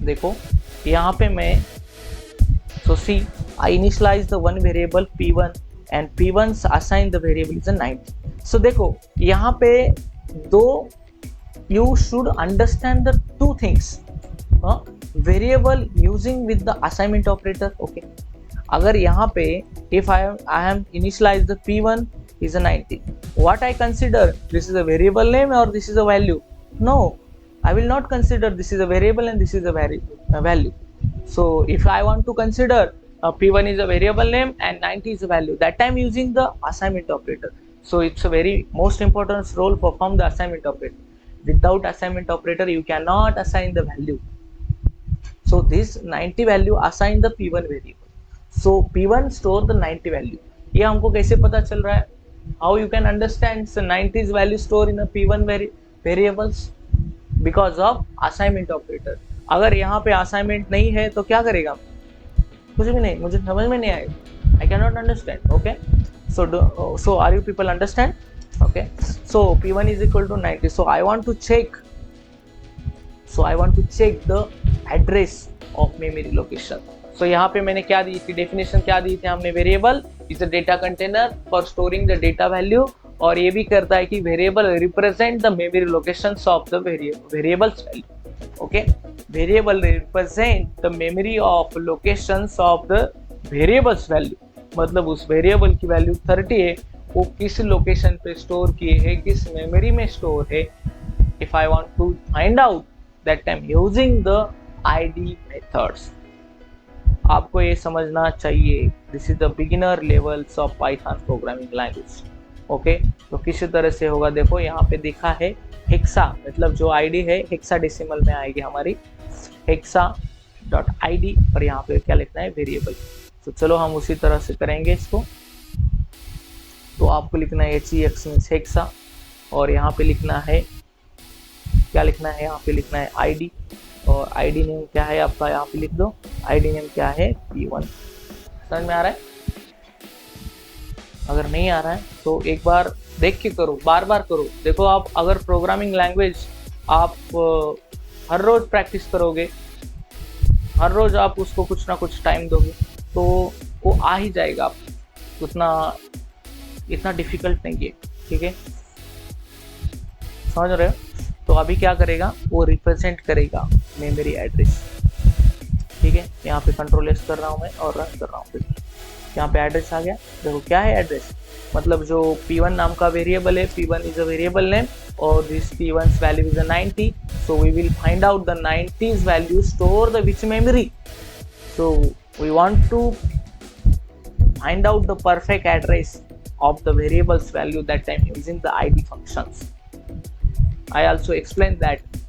देखो यहाँ पे मैं, so see, I initialize the one variable p1 and p1 assign the variable is a 90. So देखो यहाँ पे दो, you should understand the two things, variable using with the assignment operator. Okay, अगर यहाँ पे if I am initialize the p1 is a 90, what I consider, this is a variable name or this is a value? No, I will not consider this is a variable and this is a value. So if I want to consider p1 is a variable name and 90 is a value, that time using the assignment operator. So it's a very most important role perform the assignment operator. Without assignment operator you cannot assign the value. So this 90 value assign the p1 variable. So p1 store the 90 value. ये हमको कैसे पता चल रहा है? How you can understand the 90's value store in a p1 variables? Because of assignment operator. अगर यहाँ पे असाइनमेंट नहीं है तो क्या करेगा? कुछ भी नहीं, मुझे समझ में नहीं आएगा। I cannot understand. Okay, so are you people understand? Okay, so p1 is equal to 90. So I want to check the address of memory location. So यहाँ पे मैंने क्या दी थी, डेफिनेशन क्या दी थी हमने, variable is a data container for storing the data value, और ये भी करता है कि variable represent the memory locations of the variables value. Okay, variable represent the memory of locations of the variables value, मतलब उस वेरिएबल की value 30 है, वो किस लोकेशन पे स्टोर किए है, किस मेमोरी में स्टोर है। If I want to find out that time using the ID methods, आपको ये समझना चाहिए, this is the beginner levels of Python programming language. Okay, तो किस तरह से होगा, देखो यहाँ पे दिखा है हेक्सा, मतलब जो आईडी है हेक्साडेसिमल में आएगी हमारी, hexa.id, और यहाँ पे क्या लिखना है, वेरिएबल। तो चलो हम उसी तरह से करेंगे इसको। तो आपको लिखना है hex मीन्स हेक्सा, और यहाँ पे लिखना है, क्या लिखना है, यहाँ पे लिखना है आईडी, और आईडी नेम क्या है आपका, यहाँ पे लिख दो, आईडी नेम क्या है, p1। समझ में आ रहा है? अगर नहीं आ रहा है तो एक बार देख के करो, बार बार करो। देखो आप अगर प्रोग्रामिंग लैंग्वेज आप हर रोज प्रैक्टिस करोगे, हर रोज आप उसको कुछ ना कुछ टाइम दोगे, तो वो आ ही जाएगा। आप इतना डिफिकल्ट नहीं है, ठीक है, समझ रहे हो? तो अभी क्या करेगा, वो रिप्रेजेंट करेगा मेमोरी एड्रेस, ठीक है। यहाँ पे कंट्रोल एस कर रहा हूँ मैं और रन कर रहा हूँ, फिर यहाँ पे एड्रेस आ गया। देखो क्या है एड्रेस, मतलब जो p1 नाम का वेरिएबल है, p1 is a variable name और this p1's value is a 90, so we will find out the 90's value store the which memory. So we want to find out the perfect address of the variables value that time using the id functions. I also explained that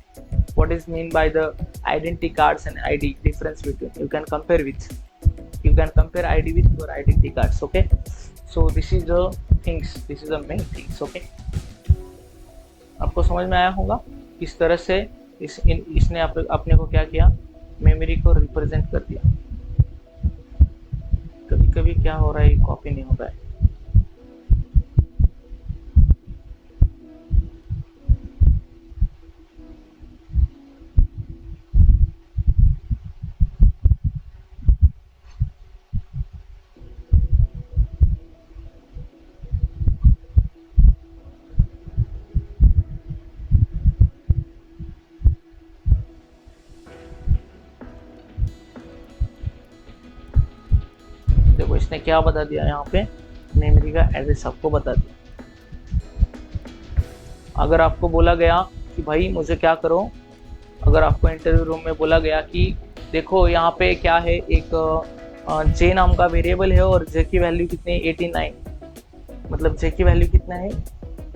what is mean by the identity cards and id, difference between you can compare id with your identity cards. Okay, so this is the things, this is the main things. Okay, आपको समझ में आया होगा किस तरह से इसने अपने को क्या किया, मेमोरी को रिप्रेजेंट कर दिया। कभी कभी क्या हो रहा है, कॉपी नहीं हो रहा है। देखो इसने क्या बता दिया, यहाँ पे मेमोरी का एड्रेस आपको बता दिया। अगर आपको बोला गया कि भाई मुझे क्या करो, अगर आपको इंटरव्यू रूम में बोला गया कि देखो यहाँ पे क्या है, एक जे नाम का वेरिएबल है और जे की वैल्यू कितनी है 89, मतलब जे की वैल्यू कितना है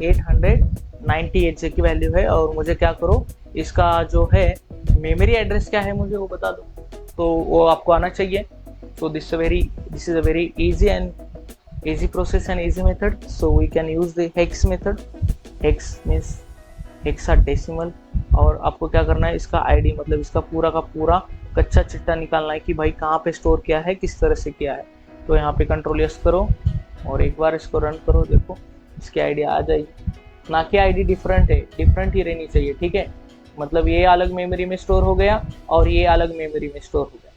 898 जे की वैल्यू है, और मुझे क्या करो, इसका जो है मेमोरी एड्रेस क्या है मुझे वो बता दो। तो वो आपको आना चाहिए। So this is a very easy process and easy method. So we can use the hex method. Hex means hexadecimal. और आपको क्या करना है, इसका आईडी मतलब इसका पूरा का पूरा कच्चा चिट्टा निकालना है कि भाई कहाँ पे स्टोर किया है, किस तरह से किया है। तो यहाँ पे कंट्रोल एस करो और एक बार इसको रन करो, देखो इसकी आईडी आ जाएगी। ना कि आईडी डिफरेंट है, डिफरेंट ही रहनी चाहिए, ठीक है। मतलब ये अलग मेमोरी में स्टोर हो गया और ये अलग मेमोरी में स्टोर हो गया।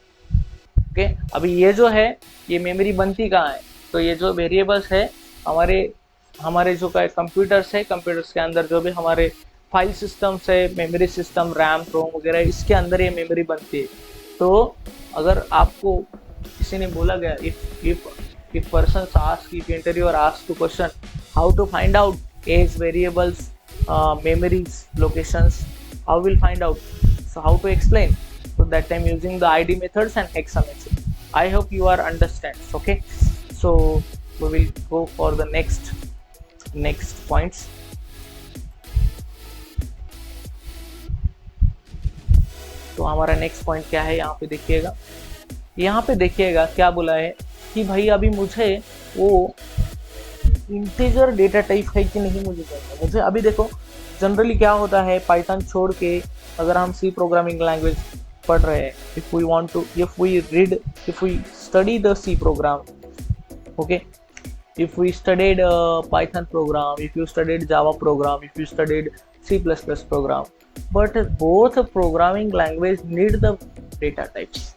ओके, अभी ये जो है ये मेमोरी बनती कहाँ है, तो ये जो वेरिएबल्स है हमारे जो कंप्यूटर्स है, कंप्यूटर्स के अंदर जो भी हमारे फाइल सिस्टम्स है, मेमोरी सिस्टम, रैम, रोम वगैरह, इसके अंदर ये मेमोरी बनती है। तो अगर आपको किसी ने बोला गया if person ask, if interviewer ask to question how to find out age, variables, memories, locations, how will find out, so how to explain, so that time using the id methods and hexa method. I hope you are understand. Okay, so we will go for the next points. तो हमारा next point क्या है, यहाँ पे देखिएगा क्या बोला है कि भाई अभी मुझे वो इंटीजर डेटा टाइप है कि नहीं मुझे जानना। मुझे अभी देखो जनरली क्या होता है, पाइथन छोड़ के अगर हम सी प्रोग्रामिंग लैंग्वेज पढ़ रहे हैं, if we study the C program, okay, if we studied Python program, if you studied Java program, if you studied C++ program, but both programming language need the data types.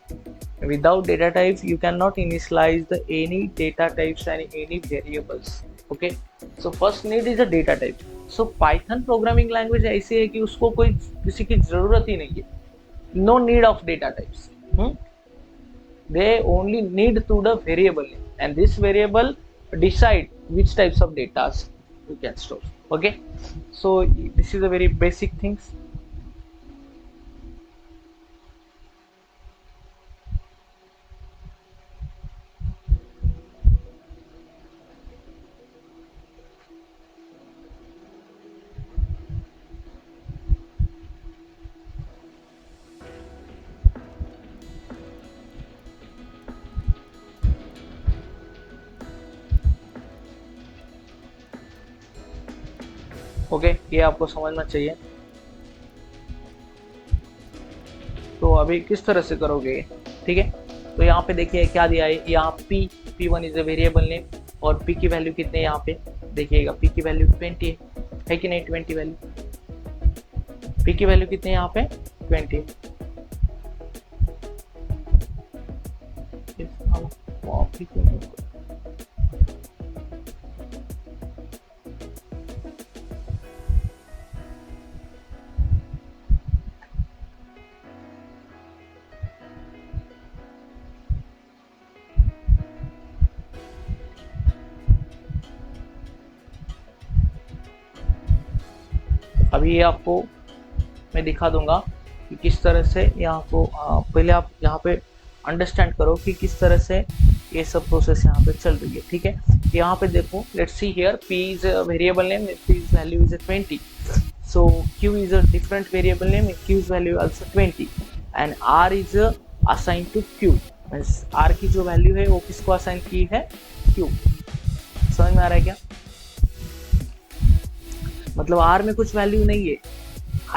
Without data types you cannot initialize any data types and any variables. Okay, so first need is a data type. So Python programming language ऐसी है कि उसको कोई किसी की जरूरत ही नहीं है, no need of data types. They only need to the variable, and this variable decide which types of data you can store. Okay, so this is a very basic things. Okay, ये आपको समझना चाहिए। तो अभी किस तरह से करोगे, ठीक है। तो यहाँ पे देखिए क्या दिया है, यहाँ p1 is a variable name और p की वैल्यू कितने, यहाँ पे देखिएगा p की वैल्यू 20 है कि नहीं, 20 वैल्यू, p की वैल्यू कितने यहाँ पे 20 है। अभी ये आपको मैं दिखा दूंगा कि किस तरह से यहाँ को पहले आप यहाँ पे अंडरस्टैंड करो कि किस तरह से ये सब प्रोसेस यहाँ पे चल रही है, ठीक है। यहाँ पे देखो, let's see here p is a variable name, p's value is 20, so q is a different variable name, q's value also 20 and r is assign to q, means r की जो वैल्यू है वो किसको असाइन की है, q। समझ में आ रहा है क्या, मतलब r में कुछ वैल्यू नहीं है,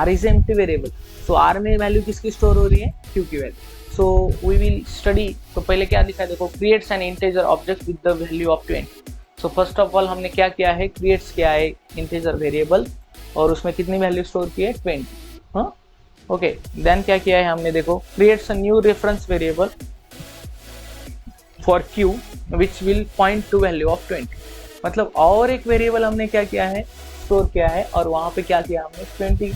r is empty variable, so r में वैल्यू किसकी स्टोर हो रही है, q की value. So we will study, तो पहले क्या लिखा है देखो, creates an integer object with the value of 20। So first of all हमने क्या किया है, क्रिएट्स किया है इंटीजर वेरिएबल और उसमें कितनी वैल्यू स्टोर की है 20। हाँ, ओके, देन क्या किया है हमने, देखो creates a new reference variable for q which will point two value of 20। मतलब और एक वेरिएबल हमने क्या किया है, स्टोर किया है, और वहां पे क्या किया हमने 20,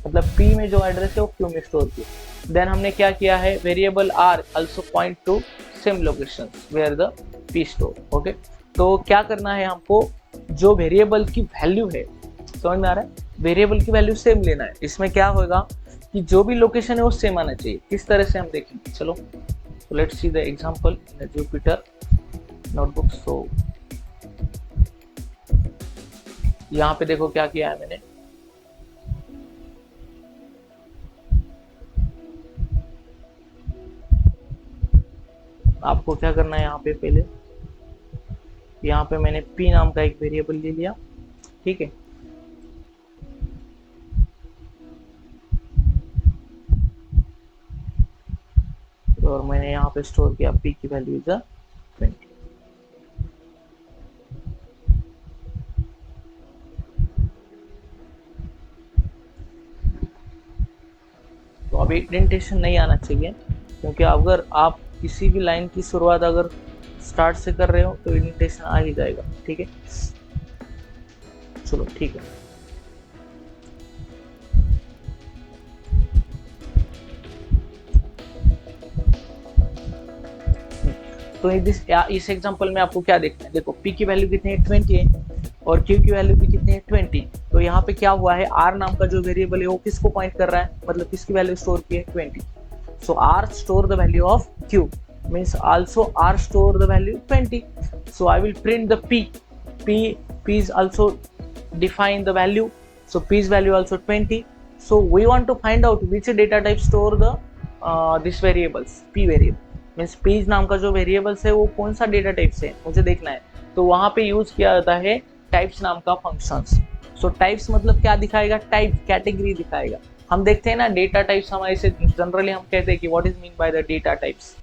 मतलब p में जो एड्रेस है वो q में स्टोर किया। देन हमने क्या किया है, variable r also point to same location where the p store. Okay, तो क्या करना है हमको, जो वेरिएबल की वैल्यू है, समझ में आ रहा है, वेरिएबल की वैल्यू सेम लेना है। इसमें क्या होगा कि जो भी लोकेशन है वो सेम आना चाहिए। किस तरह से हम देखेंगे, चलो let's see the example in Jupyter notebook. So यहाँ पे देखो क्या किया है मैंने, आपको क्या करना है, यहाँ पे पहले यहाँ पे मैंने p नाम का एक वेरिएबल ले लिया, ठीक है। और मैंने यहाँ पे स्टोर किया p की वैल्यू इज 20। तो अभी इंडेंटेशन नहीं आना चाहिए, क्योंकि अगर आप किसी भी लाइन की शुरुआत अगर स्टार्ट से कर रहे हो तो इंडेंटेशन आ ही जाएगा, ठीक है। चलो ठीक है। तो इस एग्जांपल में आपको क्या देखना है, देखो p की वैल्यू कितनी है 20 है और q की वैल्यू भी कितनी है 20। तो यहाँ पे क्या हुआ है, r नाम का जो वेरिएबल है वो किसको पॉइंट कर रहा है, मतलब किसकी वैल्यू स्टोर की है 20। सो r store the value of q means also r store the value 20. So I will print the p is also define the value, so p's value also 20. So we want to find out which data type store the this variables p variable means page नाम का जो variables है वो कौन सा data type से मुझे देखना है। तो वहां पे यूज किया जाता है टाइप्स नाम का फंक्शंस। सो टाइप्स मतलब क्या दिखाएगा, टाइप कैटेगरी दिखाएगा। हम देखते हैं ना डेटा टाइप्स हमारे से जनरली हम कहते हैं कि what is mean by the data types.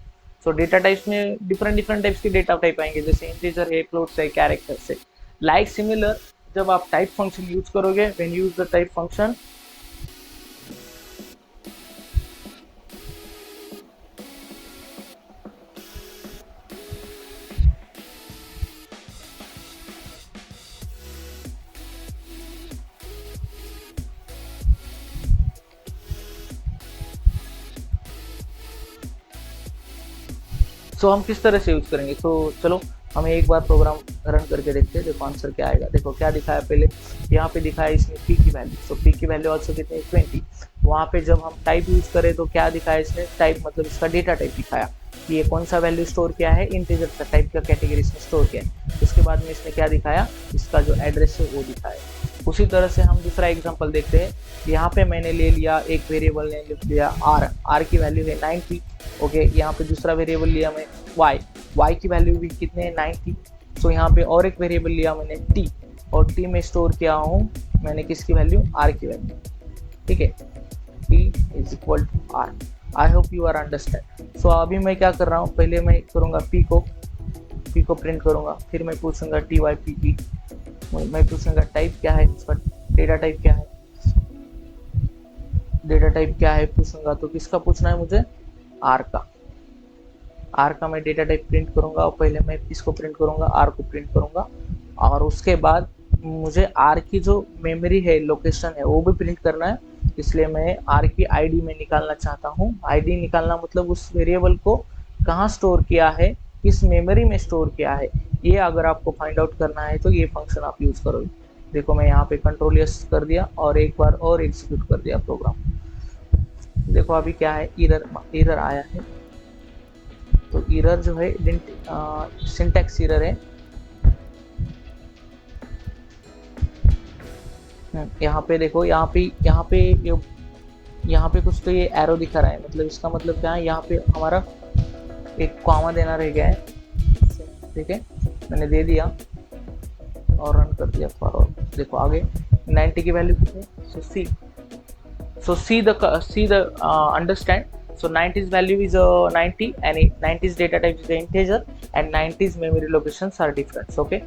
So data types में डिफरेंट टाइप्स के डेटा टाइप आएंगे, जैसे इंटीजर है, फ्लोट्स है, कैरेक्टर्स है। लाइक सिमिलर जब आप टाइप फंक्शन यूज करोगे, when use the type function, तो हम किस तरह से यूज करेंगे। तो चलो हम एक बार प्रोग्राम रन करके देखते हैं, देखो आंसर क्या आएगा। देखो क्या दिखाया, पहले यहाँ पे दिखाया इसने p की वैल्यू, तो p की वैल्यू ऑल्सो कितनी 20। वहाँ पे जब हम टाइप यूज करें तो क्या दिखाया इसने, टाइप मतलब इसका डेटा टाइप दिखाया कि ये कौन सा वैल्यू स्टोर किया है, इंटीजर का टाइप का कैटेगरी इसने स्टोर किया है। उसके बाद में इसने क्या दिखाया, इसका जो एड्रेस है वो दिखाया। उसी तरह से हम दूसरा एग्जांपल देखते हैं। यहाँ पे मैंने ले लिया एक वेरिएबल ने लिया r की वैल्यू है 90। ओके, यहाँ पे दूसरा वेरिएबल लिया मैं y की वैल्यू भी कितने है 90। सो यहाँ पे और एक वेरिएबल लिया मैंने t, और t में स्टोर किया हूँ मैंने किसकी वैल्यू, r की वैल्यू, ठीक है। t is equal to r। I hope you are understand. So अभी मैं क्या कर रहा हूँ, पहले मैं करूँगा p को प्रिंट करूँगा, फिर मैं पूछूंगा typt, मैं पूछूंगा टाइप क्या है इसका, डेटा टाइप क्या है, डेटा टाइप क्या है पूछूंगा। तो किसका पूछना है मुझे, आर का मैं डेटा टाइप प्रिंट करूंगा, और पहले मैं इसको प्रिंट करूंगा, आर को प्रिंट करूंगा, और उसके बाद मुझे आर की जो मेमोरी है, लोकेशन है, वो भी प्रिंट करना है। इसलिए मैं आर की आईडी में निकालना चाहता हूँ। आईडी निकालना मतलब उस वेरिएबल को कहाँ स्टोर किया है, किस मेमोरी में स्टोर किया है, ये अगर आपको फाइंड आउट करना है तो ये फंक्शन आप यूज करोगे। देखो मैं यहाँ पे कंट्रोल एस कर दिया और एक बार और एग्जीक्यूट कर दिया प्रोग्राम। देखो अभी क्या है, एरर आया है। तो एरर जो है सिंटैक्स एरर है। यहाँ पे देखो, यहाँ पे कुछ तो ये एरो दिखा रहा है, मतलब इसका मतलब क्या है, यहाँ पे हमारा एक कॉमा देना रह गया है, ठीक है, मैंने दे दिया और रन कर दिया फॉरवर्ड। देखो आगे 90 की वैल्यू कितनी, see the understand. So 90's value is 90 and 90's data type is the integer and 90's memory locations are different. Okay,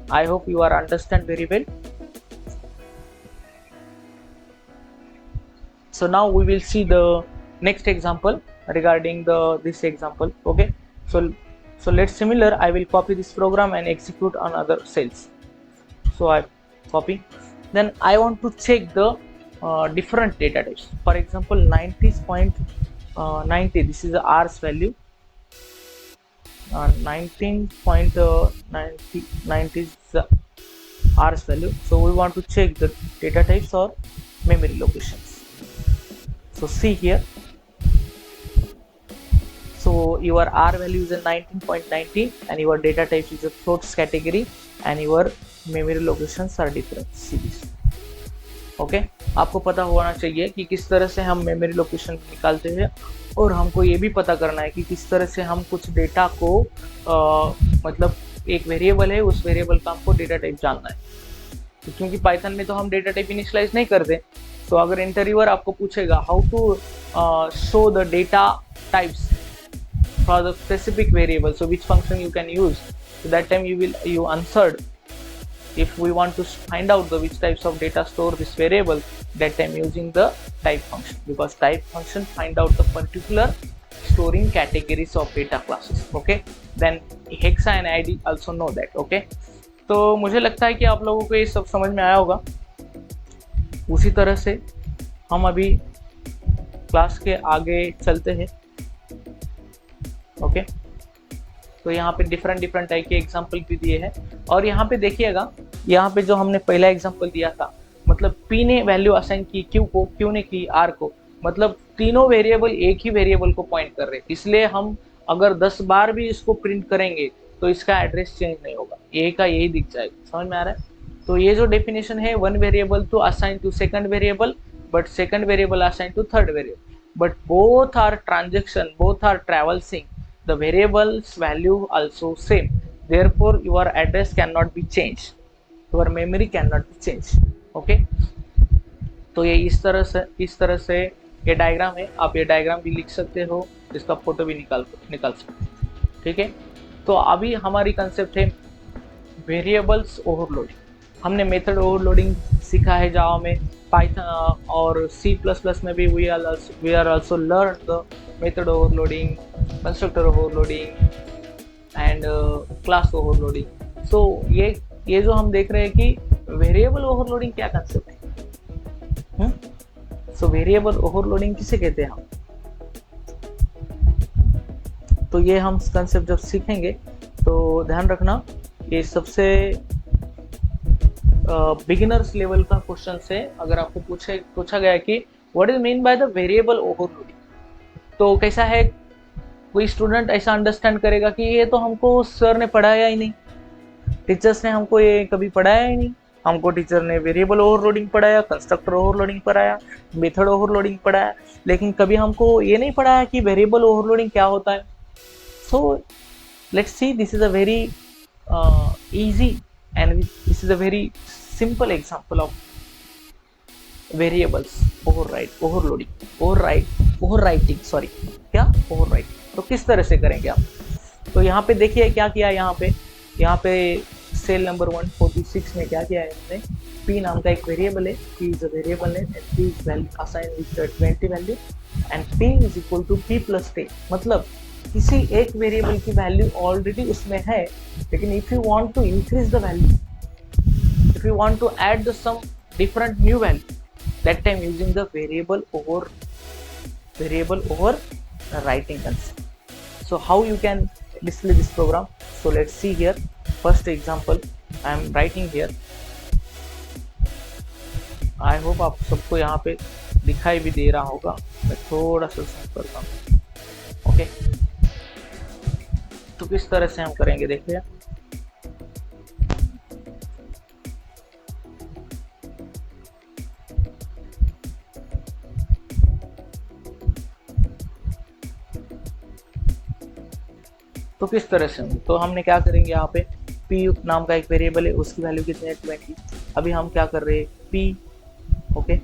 I hope you are understand very well. So now we will see the next example regarding this example. Okay, so let's similar, I will copy this program and execute on other cells. So I copy, then I want to check the different data types. For example 90, this is the r's value, 19.90 is the r's value. So we want to check the data types or memory locations. So see here, so your r value is a 19.90 and your data type is a floats category and your memory locations are different. See this. Okay, आपको पता होना चाहिए कि किस तरह से हम memory location निकालते हैं, और हमको ये भी पता करना है कि किस तरह से हम कुछ डेटा को मतलब एक वेरिएबल है, उस वेरिएबल का हमको डेटा टाइप जानना है। तो क्योंकि पाइथन में तो हम डेटा टाइप इनिशियलाइज नहीं करते, तो अगर इंटरव्यूअर आपको पूछेगा how to show the data types for the specific variable, so which function you can use, so that time you answered, if we want to find out the which types of data store this variable, that time using the type function, because type function find out the particular storing categories of data classes. Okay, then hexa and id also know that. Okay, तो मुझे लगता है कि आप लोगों को ये सब समझ में आया होगा। उसी तरह से हम अभी क्लास के आगे चलते हैं। ओके, तो यहाँ पे डिफरेंट टाइप के एग्जाम्पल भी दिए हैं, और यहाँ पे देखिएगा, यहाँ पे जो हमने पहला एग्जाम्पल दिया था, मतलब P ने वैल्यू असाइन की Q को, Q ने की R को, मतलब तीनों वेरिएबल एक ही वेरिएबल को पॉइंट कर रहे हैं, इसलिए हम अगर 10 बार भी इसको प्रिंट करेंगे तो इसका एड्रेस चेंज नहीं होगा, ए का यही दिख जाएगा। समझ में आ रहा है? तो ये जो डेफिनेशन है, one variable to assign to second variable, but second variable assign to third variable, but both are transaction, both are traversing, the variable's value also same, therefore your address cannot be changed, your memory cannot be changed. Okay, तो ये इस तरह से ये diagram है, आप ये diagram भी लिख सकते हो, इसका फोटो भी निकाल सकते हो। ठीक है, तो अभी हमारी कंसेप्ट है वेरिएबल्स ओवरलोडिंग। हमने मेथड ओवरलोडिंग सीखा है जावा में, पाइथन और C++ में भी we are also learned the method overloading, constructor overloading and class overloading. So ये जो हम देख रहे हैं कि वेरिएबल ओवरलोडिंग क्या कंसेप्ट है। सो वेरिएबल ओवरलोडिंग किसे कहते हैं हम, तो ये हम कंसेप्ट जब सीखेंगे तो ध्यान रखना, ये सबसे बिगिनर्स लेवल का क्वेश्चन से अगर आपको पूछा गया कि what is mean by the variable overloading, तो कैसा है, कोई स्टूडेंट ऐसा अंडरस्टैंड करेगा कि ये तो हमको सर ने पढ़ाया ही नहीं, टीचर्स ने हमको ये कभी पढ़ाया ही नहीं, हमको टीचर ने वेरिएबल ओवरलोडिंग पढ़ाया, कंस्ट्रक्टर ओवरलोडिंग पढ़ाया, मेथड ओवरलोडिंग पढ़ाया, लेकिन कभी हमको ये नहीं पढ़ाया कि वेरिएबल ओवरलोडिंग क्या होता है। So let's see, this is a very easy and this is a very simple example of variables overwriting, sorry, क्या overwrite, तो किस तरह से करेंगे आप। तो यहाँ पे देखिए क्या किया, यहाँ पे सेल नंबर 146 में क्या किया है हमने, p नाम का एक वेरिएबल है, p इज अ वेरिएबल है and p is value assign with 20 value and p is equal to p plus 10, मतलब किसी एक वेरिएबल की वैल्यू ऑलरेडी उसमें है, लेकिन if you want to increase the value, if you want to add the some different new value, that time using the variable over writing concept. So how you can display this program? So let's see here. First example I am writing here. I hope आप सबको यहाँ पे दिखाई भी दे रहा होगा, मैं थोड़ा सा जूम करता हूँ। ओके, तो किस तरह से हम करेंगे देखिए, तो किस तरह से, तो हमने क्या करेंगे, यहाँ पे p नाम का एक वेरिएबल है, उसकी वैल्यू कितनी है 20। अभी हम क्या कर रहे हैं, p, okay,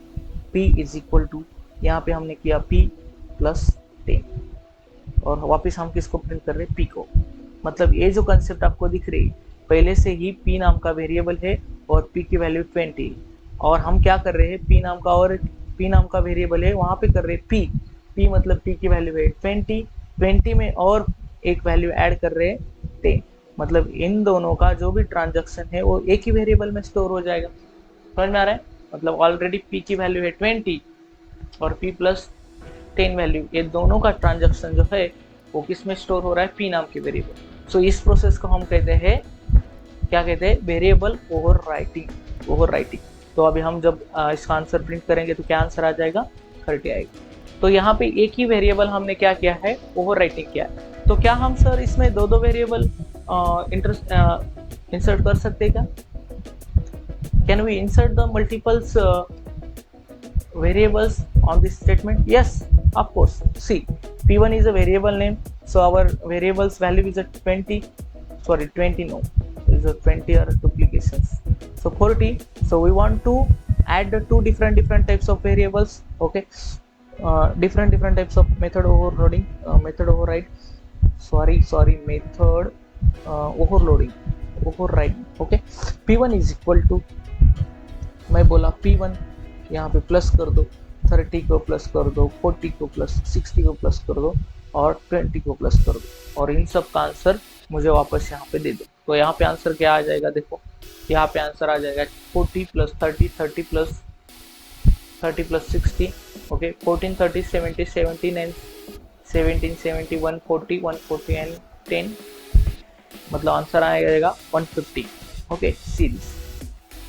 p is equal to, यहाँ पे हमने किया p प्लस 10, और वापस हम किसको प्रिंट कर रहे हैं, p को। मतलब ये जो कंसेप्ट आपको दिख रही है, पहले से ही p नाम का वेरिएबल है और p की वैल्यू 20, और हम क्या कर रहे हैं, p नाम का वेरिएबल है, वहाँ पे कर रहे हैं p मतलब p की वैल्यू है 20 में और एक वैल्यू ऐड कर रहे हैं 10, मतलब इन दोनों का जो भी ट्रांजैक्शन है वो एक ही वेरिएबल में स्टोर हो जाएगा। समझ में आ रहा है, मतलब ऑलरेडी p की वैल्यू है 20 और p प्लस 10 वैल्यू, ये दोनों का ट्रांजैक्शन जो है वो किस में स्टोर हो रहा है, p नाम के वेरिएबल। सो इस प्रोसेस को हम कहते हैं, क्या कहते हैं, वेरिएबल ओवरराइटिंग। तो अभी हम जब इसका आंसर प्रिंट करेंगे तो क्या आंसर आ जाएगा, 30 आएगा। तो यहाँ पे एक ही वेरिएबल हमने क्या किया है, ओवरराइटिंग किया है। तो क्या हम सर इसमें दो वेरिएबल इंसर्ट कर सकते हैं क्या, can we insert the multiples variables on this statement? Yes, of course. See, p1 is a variable name, so our variables value is a 20. Sorry, 20 no, is a 20 are duplications. So 40. So we want to add the two different types of variables. Okay, different types of method overloading, method override. Sorry, method override. Okay, p1 is equal to, मैं बोला p1, यहाँ पे plus कर दो, 30 को plus कर दो, 40 को प्लस, 60 को प्लस कर दो और 20 को प्लस कर दो और इन सब का आंसर मुझे वापस यहाँ पे दे दो। तो यहाँ पे आंसर क्या आ जाएगा, देखो यहाँ पे आंसर आ जाएगा 40 plus 30, 30 plus 60, okay, 14 30 70 17 and 17 70 140 140 and 10, मतलब आंसर आ जाएगा 150। Okay, see this,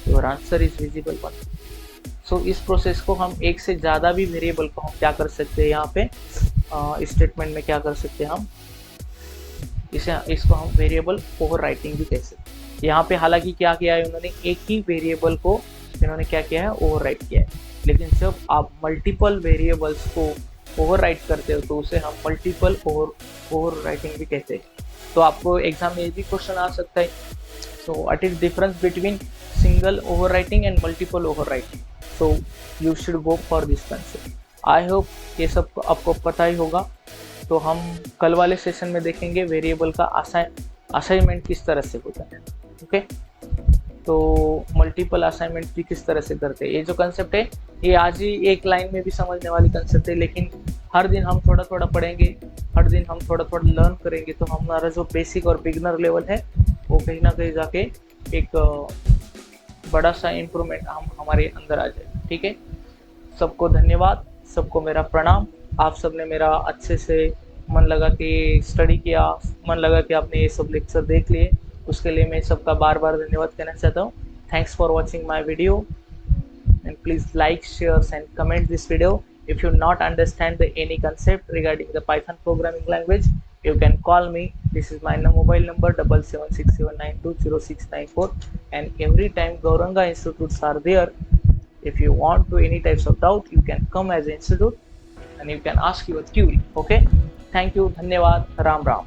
your answer is visible 150। सो इस प्रोसेस को हम एक से ज़्यादा भी वेरिएबल को हम क्या कर सकते हैं, यहाँ पे स्टेटमेंट में क्या कर सकते हैं हम, इसको हम वेरिएबल ओवरराइटिंग भी कह सकते हैं। यहाँ पे हालांकि क्या किया है उन्होंने, एक ही वेरिएबल को इन्होंने क्या किया है, ओवरराइट किया है, लेकिन जब आप मल्टीपल वेरिएबल्स को ओवरराइट करते हो तो उसे हम मल्टीपल ओवरराइटिंग भी कहते हैं। तो आपको एग्जाम में ये भी क्वेश्चन आ सकता है, so what is difference between single overwriting and multiple overwriting, so you should go for this concept. I hope ये सब आपको पता ही होगा। तो हम कल वाले सेशन में देखेंगे वेरिएबल का असाइनमेंट किस तरह से होता है। ओके, तो मल्टीपल असाइनमेंट भी किस तरह से करते हैं। ये जो कंसेप्ट है ये आज ही एक लाइन में भी समझने वाली कंसेप्ट है, लेकिन हर दिन हम थोड़ा थोड़ा पढ़ेंगे, हर दिन हम थोड़ा थोड़ा लर्न करेंगे, तो हमारा जो बेसिक और बिगनर लेवल है वो कहीं ना कहीं जाके एक बड़ा सा इम्प्रूवमेंट हमारे अंदर आ जाए। ठीक है, सबको धन्यवाद, सबको मेरा प्रणाम। आप सबने मेरा अच्छे से मन लगा के स्टडी किया, मन लगा कि आपने ये सब लेक्चर देख लिए, उसके लिए मैं सबका बार बार धन्यवाद कहना चाहता हूँ। Thanks for watching my video and please like, share and comment this video. If you not understand any concept regarding the Python programming language, you can call me. This is my mobile number 7767920694, and every time Gauranga institutes are there. If you want to any types of doubt, you can come as an institute and you can ask your query. Okay, thank you, धन्यवाद, राम राम।